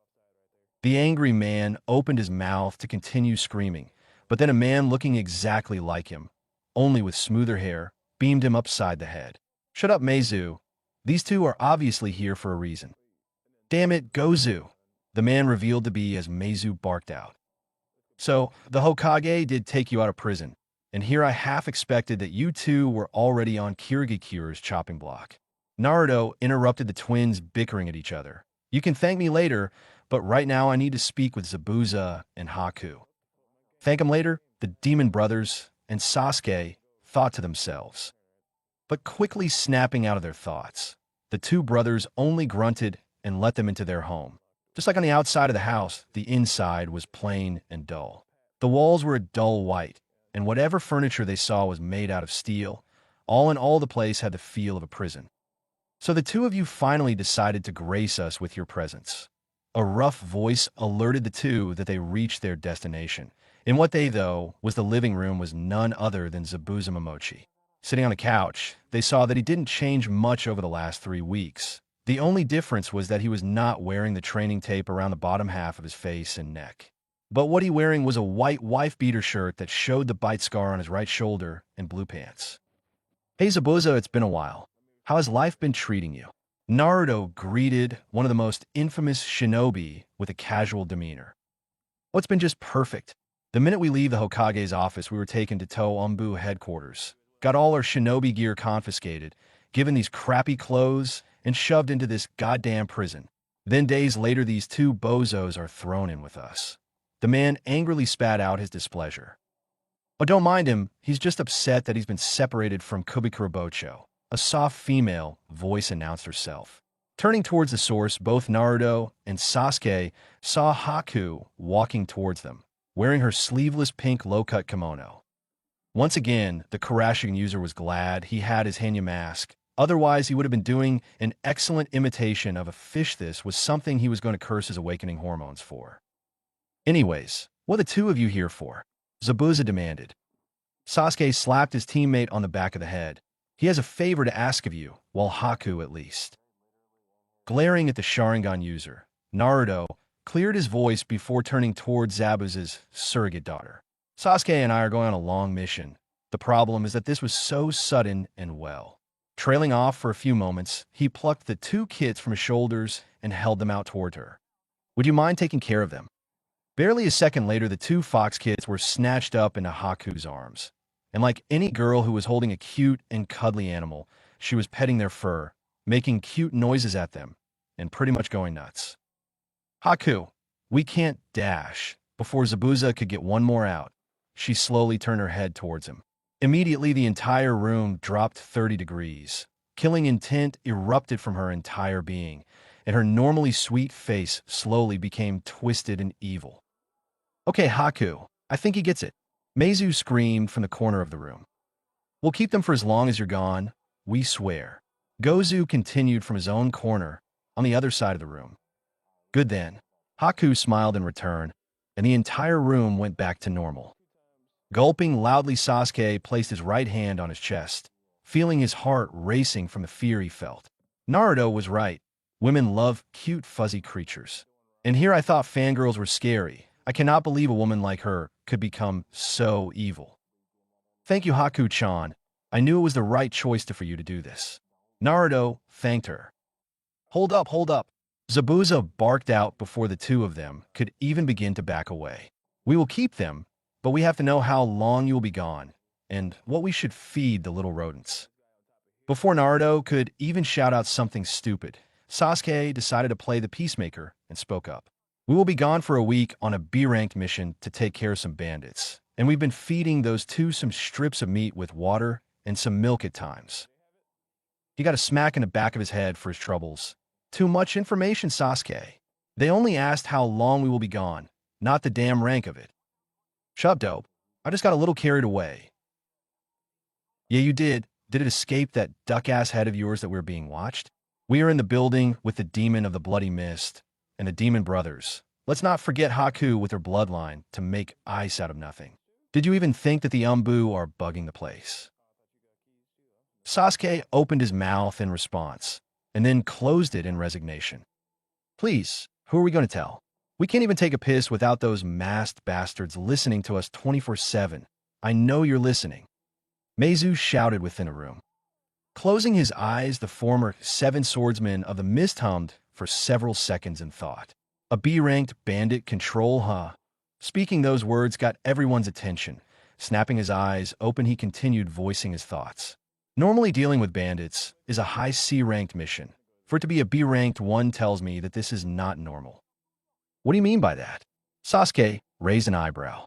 The angry man opened his mouth to continue screaming, but then a man looking exactly like him, only with smoother hair, beamed him upside the head. "Shut up, Meizu. These two are obviously here for a reason." "Damn it, Gozu," the man revealed to be as Meizu barked out. "So, the Hokage did take you out of prison, and here I half expected that you two were already on Kirigikure's chopping block." Naruto interrupted the twins bickering at each other. "You can thank me later, but right now I need to speak with Zabuza and Haku." Thank him later, the Demon Brothers and Sasuke thought to themselves. But quickly snapping out of their thoughts, the two brothers only grunted and let them into their home. Just like on the outside of the house, the inside was plain and dull. The walls were a dull white, and whatever furniture they saw was made out of steel. All in all, the place had the feel of a prison. "So the two of you finally decided to grace us with your presence." A rough voice alerted the two that they reached their destination. In what they, though, was the living room was none other than Zabuza Momochi. Sitting on a couch, they saw that he didn't change much over the last 3 weeks. The only difference was that he was not wearing the training tape around the bottom half of his face and neck. But what he wearing was a white wife-beater shirt that showed the bite scar on his right shoulder and blue pants. Hey Zabuza, it's been a while. How has life been treating you? Naruto greeted one of the most infamous shinobi with a casual demeanor. Oh, it's been just perfect. The minute we leave the Hokage's office, we were taken to Toonbu headquarters, got all our shinobi gear confiscated, given these crappy clothes, and shoved into this goddamn prison. Then days later, these two bozos are thrown in with us. The man angrily spat out his displeasure. Oh, don't mind him. He's just upset that he's been separated from Kubikurabocho. A soft female voice announced herself. Turning towards the source, both Naruto and Sasuke saw Haku walking towards them, wearing her sleeveless pink low-cut kimono. Once again, the Kurashige user was glad he had his Hanya mask. Otherwise, he would have been doing an excellent imitation of a fish. This was something he was going to curse his awakening hormones for. Anyways, what are the two of you here for? Zabuza demanded. Sasuke slapped his teammate on the back of the head. He has a favor to ask of you, while Haku at least. Glaring at the Sharingan user, Naruto cleared his voice before turning towards Zabuza's surrogate daughter. Sasuke and I are going on a long mission. The problem is that this was so sudden and well. Trailing off for a few moments, he plucked the two kids from his shoulders and held them out toward her. Would you mind taking care of them? Barely a second later, the two fox kids were snatched up into Haku's arms. And like any girl who was holding a cute and cuddly animal, she was petting their fur, making cute noises at them, and pretty much going nuts. Haku, we can't dash. Before Zabuza could get one more out, she slowly turned her head towards him. Immediately, the entire room dropped 30 degrees. Killing intent erupted from her entire being, and her normally sweet face slowly became twisted and evil. Okay, Haku, I think he gets it. Meizu screamed from the corner of the room. We'll keep them for as long as you're gone, we swear. Gozu continued from his own corner, on the other side of the room. Good then. Haku smiled in return, and the entire room went back to normal. Gulping loudly, Sasuke placed his right hand on his chest, feeling his heart racing from the fear he felt. Naruto was right. Women love cute, fuzzy creatures. And here I thought fangirls were scary. I cannot believe a woman like her could become so evil. Thank you, Haku-chan. I knew it was the right choice for you to do this. Naruto thanked her. Hold up, hold up. Zabuza barked out before the two of them could even begin to back away. We will keep them, but we have to know how long you will be gone, and what we should feed the little rodents. Before Naruto could even shout out something stupid, Sasuke decided to play the peacemaker and spoke up. We will be gone for a week on a B-ranked mission to take care of some bandits, and we've been feeding those two some strips of meat with water and some milk at times. He got a smack in the back of his head for his troubles. Too much information, Sasuke. They only asked how long we will be gone, not the damn rank of it. Shut up, dope. I just got a little carried away. Yeah, you did. Did it escape that duck-ass head of yours that we were being watched? We are in the building with the demon of the bloody mist and the demon brothers. Let's not forget Haku with her bloodline to make ice out of nothing. Did you even think that the Umbu are bugging the place? Sasuke opened his mouth in response, and then closed it in resignation. Please, who are we going to tell? We can't even take a piss without those masked bastards listening to us 24/7. I know you're listening. Meizu shouted within a room. Closing his eyes, the former seven swordsman of the mist hummed for several seconds in thought. A B-ranked bandit control, huh? Speaking those words got everyone's attention. Snapping his eyes open, he continued voicing his thoughts. Normally dealing with bandits is a high C-ranked mission. For it to be a B-ranked one tells me that this is not normal. What do you mean by that? Sasuke raised an eyebrow.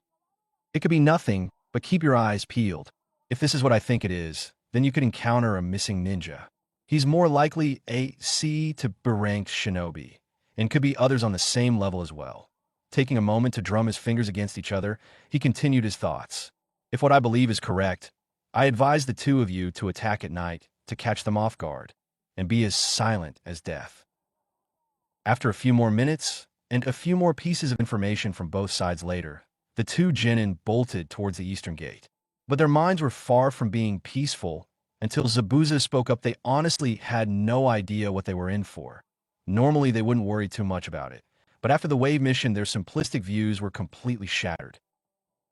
It could be nothing, but keep your eyes peeled. If this is what I think it is, then you could encounter a missing ninja. He's more likely a C to B-ranked shinobi, and could be others on the same level as well. Taking a moment to drum his fingers against each other, he continued his thoughts. If what I believe is correct, I advise the two of you to attack at night to catch them off guard, and be as silent as death. After a few more minutes, and a few more pieces of information from both sides later, the two genin bolted towards the eastern gate. But their minds were far from being peaceful until Zabuza spoke up. They honestly had no idea what they were in for. Normally, they wouldn't worry too much about it. But after the wave mission, their simplistic views were completely shattered.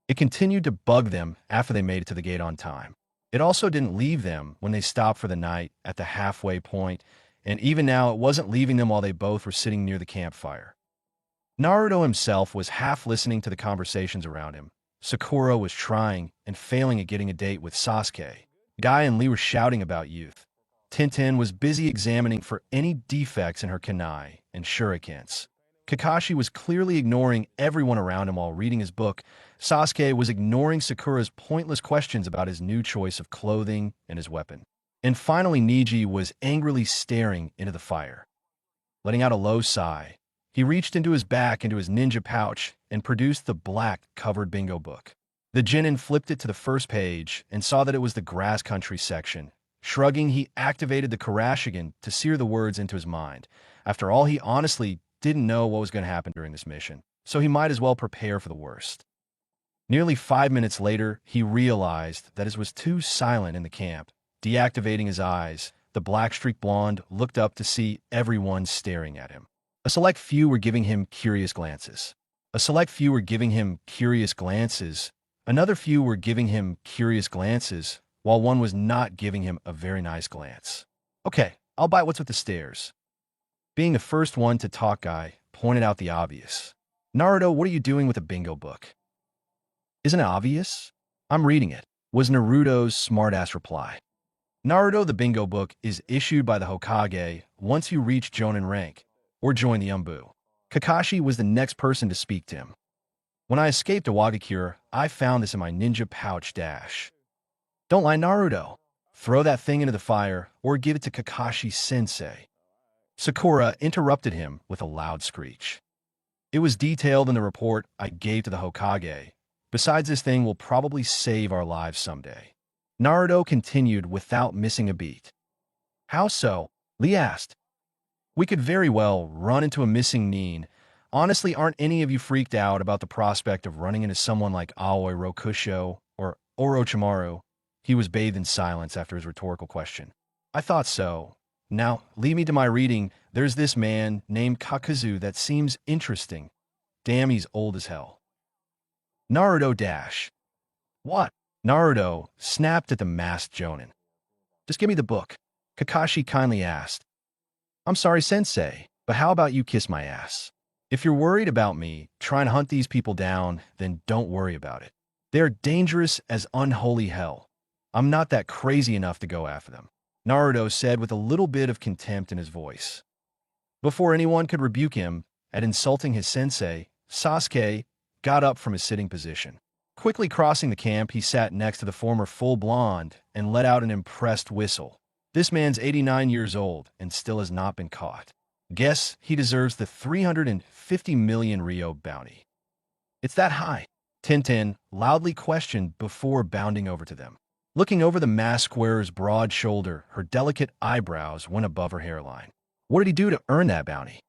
It continued to bug them after they made it to the gate on time. It also didn't leave them when they stopped for the night at the halfway point, and even now it wasn't leaving them while they both were sitting near the campfire. Naruto himself was half listening to the conversations around him. Sakura was trying and failing at getting a date with Sasuke. Guy and Lee were shouting about youth. Tintin was busy examining for any defects in her kunai and shurikens. Kakashi was clearly ignoring everyone around him while reading his book. Sasuke was ignoring Sakura's pointless questions about his new choice of clothing and his weapon. And finally, Niji was angrily staring into the fire. Letting out a low sigh, he reached into his ninja pouch and produced the black-covered bingo book. The Genin flipped it to the first page and saw that it was the grass country section. Shrugging, he activated the Kurashigan to sear the words into his mind. After all, he honestly didn't know what was going to happen during this mission, so he might as well prepare for the worst. Nearly 5 minutes later, he realized that it was too silent in the camp. Deactivating his eyes, the black-streaked blonde looked up to see everyone staring at him. A select few were giving him curious glances. Another few were giving him curious glances, while one was not giving him a very nice glance. Okay, I'll bite what's with the stares. Being the first one to talk, Guy pointed out the obvious. Naruto, what are you doing with a bingo book? Isn't it obvious? I'm reading it, was Naruto's smartass reply. Naruto, the bingo book is issued by the Hokage once you reach Jonin rank, or join the Umbu. Kakashi was the next person to speak to him. When I escaped Iwagakure, I found this in my ninja pouch dash. Don't lie, Naruto. Throw that thing into the fire, or give it to Kakashi-sensei. Sakura interrupted him with a loud screech. It was detailed in the report I gave to the Hokage. Besides, this thing will probably save our lives someday. Naruto continued without missing a beat. How so? Lee asked. We could very well run into a missing Nin. Honestly, aren't any of you freaked out about the prospect of running into someone like Aoi Rokusho or Orochimaru? He was bathed in silence after his rhetorical question. I thought so. Now, lead me to my reading. There's this man named Kakuzu that seems interesting. Damn, he's old as hell. Naruto dash. What? Naruto snapped at the masked Jonin. Just give me the book, Kakashi kindly asked. I'm sorry, sensei, but how about you kiss my ass? If you're worried about me trying to hunt these people down, then don't worry about it. They're dangerous as unholy hell. I'm not that crazy enough to go after them, Naruto said with a little bit of contempt in his voice. Before anyone could rebuke him at insulting his sensei, Sasuke got up from his sitting position. Quickly crossing the camp, he sat next to the former full blonde and let out an impressed whistle. This man's 89 years old and still has not been caught. Guess he deserves the 350 million Ryo bounty. It's that high, Tintin loudly questioned before bounding over to them. Looking over the masked square's broad shoulder, her delicate eyebrows went above her hairline. What did he do to earn that bounty?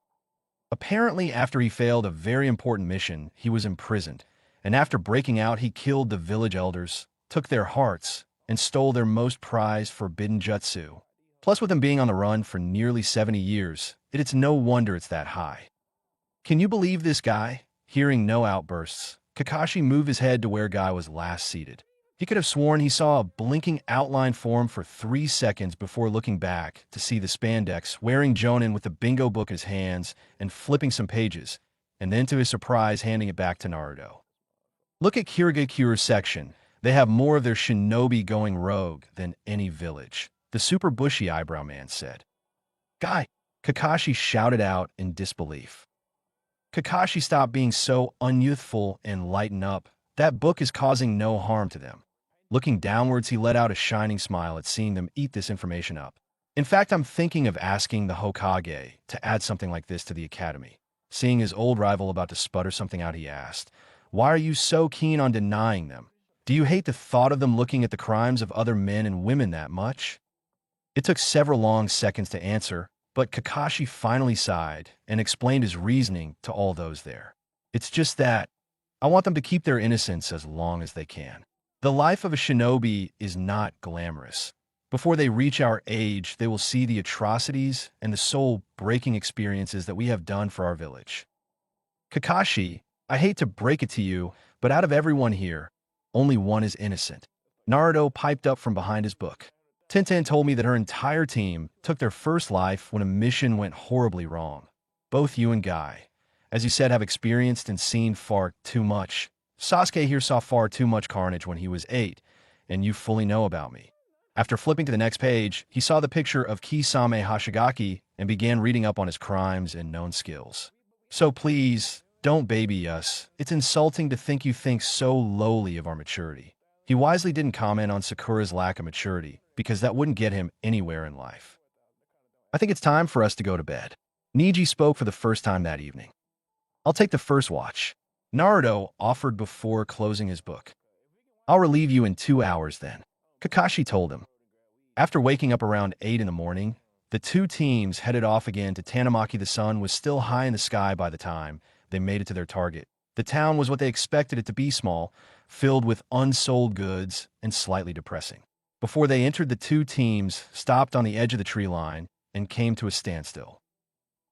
Apparently, after he failed a very important mission, he was imprisoned, and after breaking out, he killed the village elders, took their hearts, and stole their most prized forbidden jutsu. Plus, with him being on the run for nearly 70 years, it's no wonder it's that high. Can you believe this guy? Hearing no outbursts, Kakashi moved his head to where Guy was last seated. He could have sworn he saw a blinking outline form for 3 seconds before looking back to see the spandex wearing Jonin with the bingo book in his hands and flipping some pages, and then to his surprise handing it back to Naruto. Look at Kirigakure's section. They have more of their shinobi going rogue than any village, the super bushy eyebrow man said. Guy, Kakashi shouted out in disbelief. Kakashi, stop being so unyouthful and lighten up. That book is causing no harm to them. Looking downwards, he let out a shining smile at seeing them eat this information up. In fact, I'm thinking of asking the Hokage to add something like this to the academy. Seeing his old rival about to sputter something out, he asked, why are you so keen on denying them? Do you hate the thought of them looking at the crimes of other men and women that much? It took several long seconds to answer, but Kakashi finally sighed and explained his reasoning to all those there. It's just that I want them to keep their innocence as long as they can. The life of a shinobi is not glamorous. Before they reach our age, they will see the atrocities and the soul-breaking experiences that we have done for our village. Kakashi, I hate to break it to you, but out of everyone here, only one is innocent. Naruto piped up from behind his book. Tenten told me that her entire team took their first life when a mission went horribly wrong. Both you and Guy, as you said, have experienced and seen far too much. Sasuke here saw far too much carnage when he was 8, and you fully know about me. After flipping to the next page, he saw the picture of Kisame Hashigaki and began reading up on his crimes and known skills. So please, don't baby us. It's insulting to think you think so lowly of our maturity. He wisely didn't comment on Sakura's lack of maturity, because that wouldn't get him anywhere in life. I think it's time for us to go to bed. Neji spoke for the first time that evening. I'll take the first watch, Naruto offered before closing his book. I'll relieve you in 2 hours then, Kakashi told him. After waking up around 8 in the morning, the two teams headed off again to Tanemaki. The sun was still high in the sky by the time they made it to their target. The town was what they expected it to be: small, filled with unsold goods, and slightly depressing. Before they entered, the two teams stopped on the edge of the tree line and came to a standstill.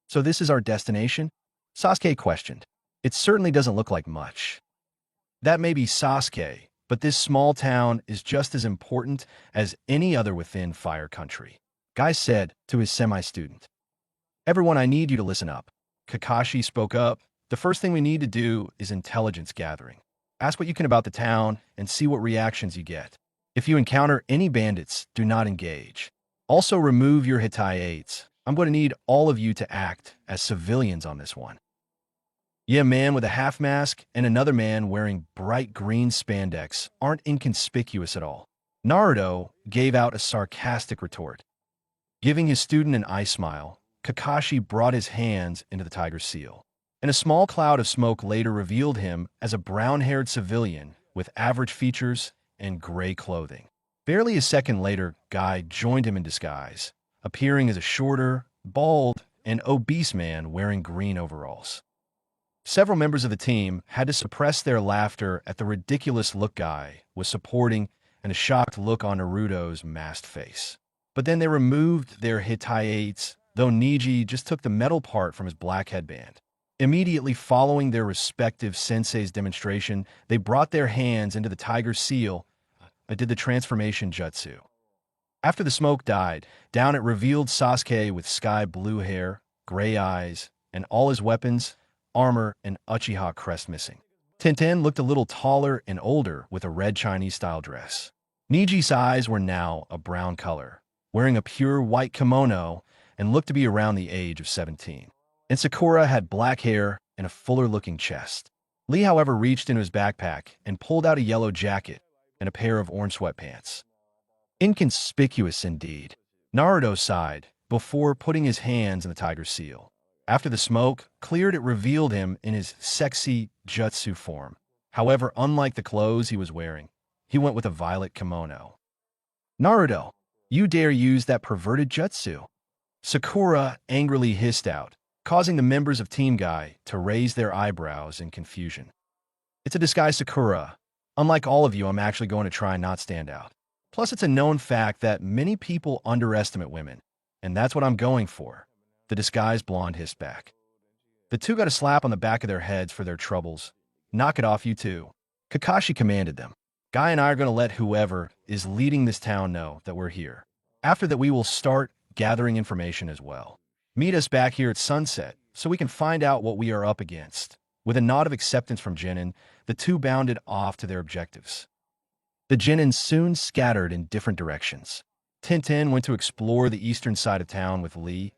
So this is our destination? Sasuke questioned. It certainly doesn't look like much. That may be Sasuke, but this small town is just as important as any other within Fire Country, Guy said to his semi-student. Everyone, I need you to listen up. Kakashi spoke up. The first thing we need to do is intelligence gathering. Ask what you can about the town and see what reactions you get. If you encounter any bandits, do not engage. Also remove your Hitaites. I'm going to need all of you to act as civilians on this one. Yeah, a man with a half mask and another man wearing bright green spandex aren't inconspicuous at all. Naruto gave out a sarcastic retort. Giving his student an eye smile, Kakashi brought his hands into the tiger seal, and a small cloud of smoke later revealed him as a brown-haired civilian with average features and gray clothing. Barely a second later, Guy joined him in disguise, appearing as a shorter, bald, and obese man wearing green overalls. Several members of the team had to suppress their laughter at the ridiculous look Guy was supporting and a shocked look on Naruto's masked face. But then they removed their Hitaites, though Neji just took the metal part from his black headband. Immediately following their respective sensei's demonstration, they brought their hands into the tiger seal and did the transformation jutsu. After the smoke died down, it revealed Sasuke with sky blue hair, gray eyes, and all his weapons, armor, and Uchiha crest missing. Tenten looked a little taller and older with a red Chinese-style dress. Neji's eyes were now a brown color, wearing a pure white kimono, and looked to be around the age of 17. And Sakura had black hair and a fuller-looking chest. Lee, however, reached into his backpack and pulled out a yellow jacket and a pair of orange sweatpants. Inconspicuous indeed, Naruto sighed before putting his hands in the tiger seal. After the smoke cleared, it revealed him in his sexy jutsu form. However, unlike the clothes he was wearing, he went with a violet kimono. Naruto, you dare use that perverted jutsu? Sakura angrily hissed out, causing the members of Team Guy to raise their eyebrows in confusion. It's a disguise, Sakura. Unlike all of you, I'm actually going to try and not stand out. Plus, it's a known fact that many people underestimate women, and that's what I'm going for. The disguised blonde hissed back. The two got a slap on the back of their heads for their troubles. Knock it off, you two. Kakashi commanded them. Guy and I are going to let whoever is leading this town know that we're here. After that, we will start gathering information as well. Meet us back here at sunset so we can find out what we are up against. With a nod of acceptance from Genin, the two bounded off to their objectives. The Genins soon scattered in different directions. Tenten went to explore the eastern side of town with Lee.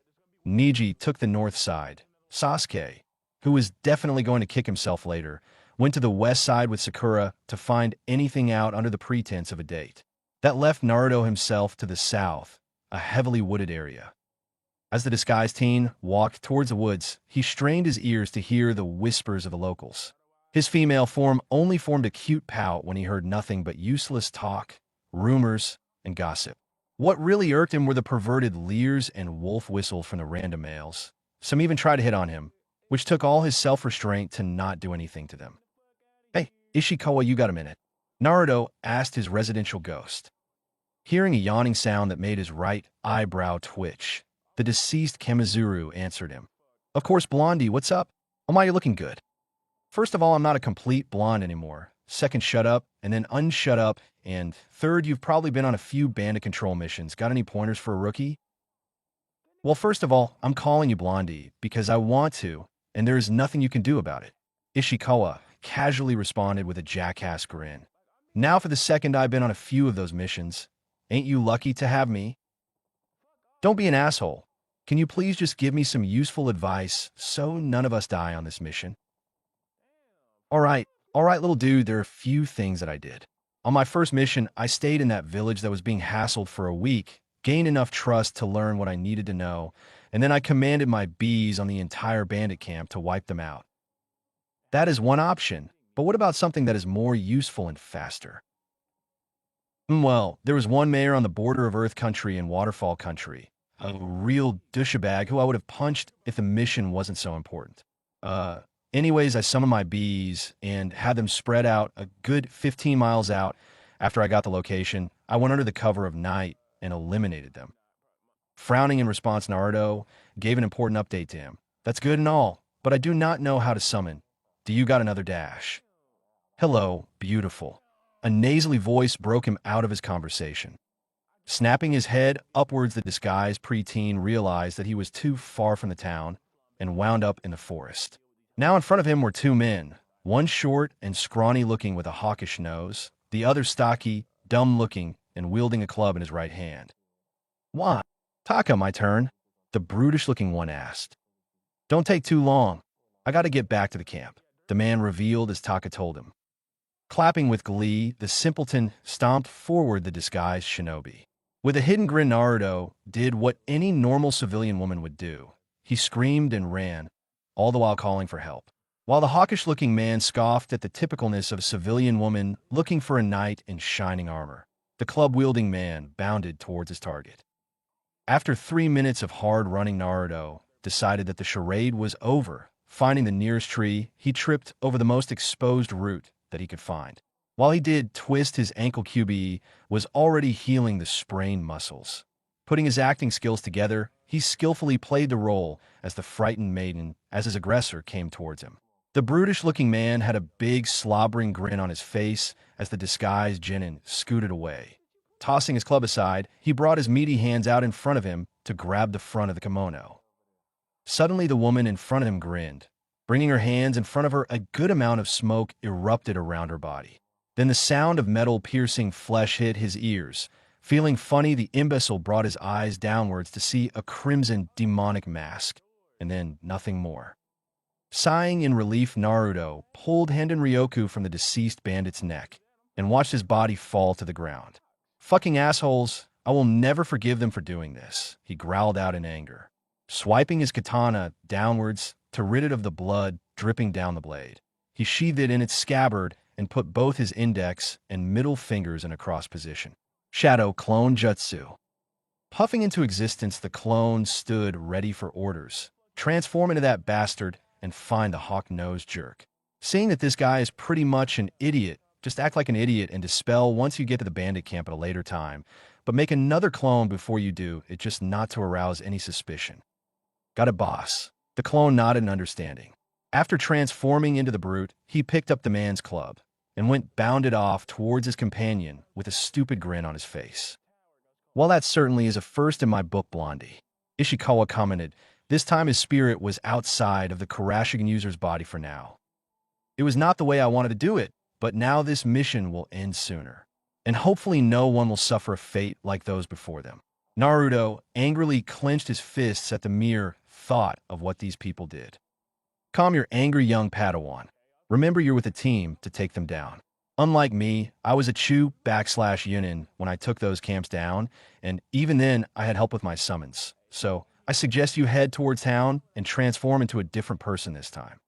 Neji took the north side. Sasuke, who was definitely going to kick himself later, went to the west side with Sakura to find anything out under the pretense of a date. That left Naruto himself to the south, a heavily wooded area. As the disguised teen walked towards the woods, he strained his ears to hear the whispers of the locals. His female form only formed a cute pout when he heard nothing but useless talk, rumors, and gossip. What really irked him were the perverted leers and wolf whistle from the random males. Some even tried to hit on him, which took all his self-restraint to not do anything to them. Hey, Ishikawa, you got a minute? Naruto asked his residential ghost. Hearing a yawning sound that made his right eyebrow twitch, the deceased Kamizuru answered him. Of course, Blondie, what's up? Oh my, you're looking good. First of all, I'm not a complete blonde anymore. Second, shut up, and then unshut up. And third, you've probably been on a few bandit control missions. Got any pointers for a rookie? Well, first of all, I'm calling you Blondie because I want to, and there is nothing you can do about it. Ishikawa casually responded with a jackass grin. Now for the second, I've been on a few of those missions. Ain't you lucky to have me? Don't be an asshole. Can you please just give me some useful advice so none of us die on this mission? All right, little dude, there are a few things that I did. On my first mission, I stayed in that village that was being hassled for a week, gained enough trust to learn what I needed to know, and then I commanded my bees on the entire bandit camp to wipe them out. That is one option, but what about something that is more useful and faster? Well, there was one mayor on the border of Earth Country and Waterfall Country, a real douchebag who I would have punched if the mission wasn't so important. Anyways, I summoned my bees and had them spread out a good 15 miles out. After I got the location, I went under the cover of night and eliminated them. Frowning in response, Naruto gave an important update to him. That's good and all, but I do not know how to summon. Do you got another dash? Hello, beautiful. A nasally voice broke him out of his conversation. Snapping his head upwards, the disguised preteen realized that he was too far from the town and wound up in the forest. Now in front of him were two men, one short and scrawny-looking with a hawkish nose, the other stocky, dumb-looking, and wielding a club in his right hand. "What? Taka, my turn," the brutish-looking one asked. "Don't take too long. I gotta get back to the camp," the man revealed as Taka told him. Clapping with glee, the simpleton stomped forward the disguised shinobi. With a hidden grin, Naruto did what any normal civilian woman would do. He screamed and ran, all the while calling for help. While the hawkish-looking man scoffed at the typicalness of a civilian woman looking for a knight in shining armor, the club-wielding man bounded towards his target. After 3 minutes of hard running, Naruto decided that the charade was over. Finding the nearest tree, he tripped over the most exposed root that he could find. While he did twist his ankle, QBE was already healing the sprained muscles. Putting his acting skills together, he skillfully played the role as the frightened maiden as his aggressor came towards him. The brutish-looking man had a big, slobbering grin on his face as the disguised genin scooted away. Tossing his club aside, he brought his meaty hands out in front of him to grab the front of the kimono. Suddenly, the woman in front of him grinned. Bringing her hands in front of her, a good amount of smoke erupted around her body. Then the sound of metal-piercing flesh hit his ears. Feeling funny, the imbecile brought his eyes downwards to see a crimson demonic mask, and then nothing more. Sighing in relief, Naruto pulled Handen Ryoku from the deceased bandit's neck and watched his body fall to the ground. "Fucking assholes, I will never forgive them for doing this," he growled out in anger. Swiping his katana downwards to rid it of the blood dripping down the blade, he sheathed it in its scabbard and put both his index and middle fingers in a cross position. Shadow Clone Jutsu. Puffing into existence, the clone stood ready for orders. Transform into that bastard and find the hawk-nosed jerk. Seeing that this guy is pretty much an idiot, just act like an idiot and dispel once you get to the bandit camp at a later time, but make another clone before you do, it just not to arouse any suspicion. Got it, boss. The clone nodded in understanding. After transforming into the brute, he picked up the man's club and went bounded off towards his companion with a stupid grin on his face. "Well, that certainly is a first in my book, Blondie," Ishikawa commented. This time his spirit was outside of the Kurashigan user's body for now. "It was not the way I wanted to do it, but now this mission will end sooner, and hopefully no one will suffer a fate like those before them." Naruto angrily clenched his fists at the mere thought of what these people did. "Calm your angry young Padawan. Remember, you're with a team to take them down. Unlike me, I was a Chu/Yunin when I took those camps down, and even then I had help with my summons. So I suggest you head towards town and transform into a different person this time,"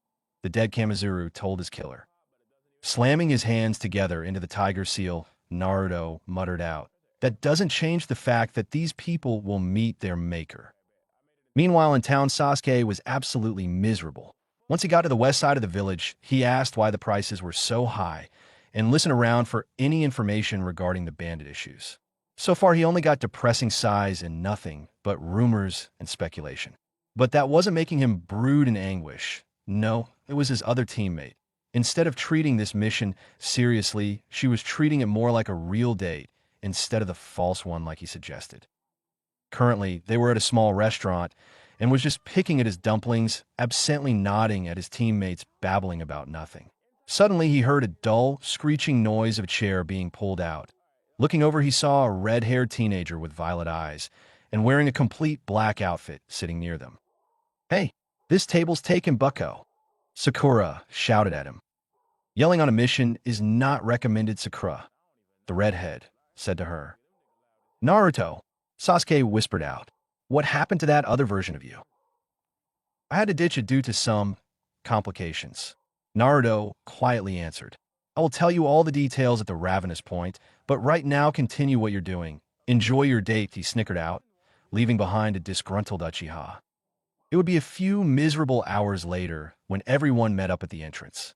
the dead Kamizuru told his killer. Slamming his hands together into the tiger seal, Naruto muttered out, "That doesn't change the fact that these people will meet their maker." Meanwhile, in town, Sasuke was absolutely miserable. Once he got to the west side of the village, he asked why the prices were so high, and listen around for any information regarding the bandit issues. So far, he only got depressing sighs and nothing but rumors and speculation. But that wasn't making him brood in anguish. No, it was his other teammate. Instead of treating this mission seriously, she was treating it more like a real date instead of the false one like he suggested. Currently, they were at a small restaurant and was just picking at his dumplings, absently nodding at his teammates babbling about nothing. Suddenly, he heard a dull, screeching noise of a chair being pulled out. Looking over, he saw a red-haired teenager with violet eyes and wearing a complete black outfit sitting near them. "Hey, this table's taken, bucko," Sakura shouted at him. "Yelling on a mission is not recommended, Sakura," the redhead said to her. "Naruto," Sasuke whispered out, "what happened to that other version of you?" "I had to ditch it due to some complications," Naruto quietly answered. "I will tell you all the details at the Ravenous Point, but right now continue what you're doing. Enjoy your date," he snickered out, leaving behind a disgruntled Uchiha. It would be a few miserable hours later when everyone met up at the entrance.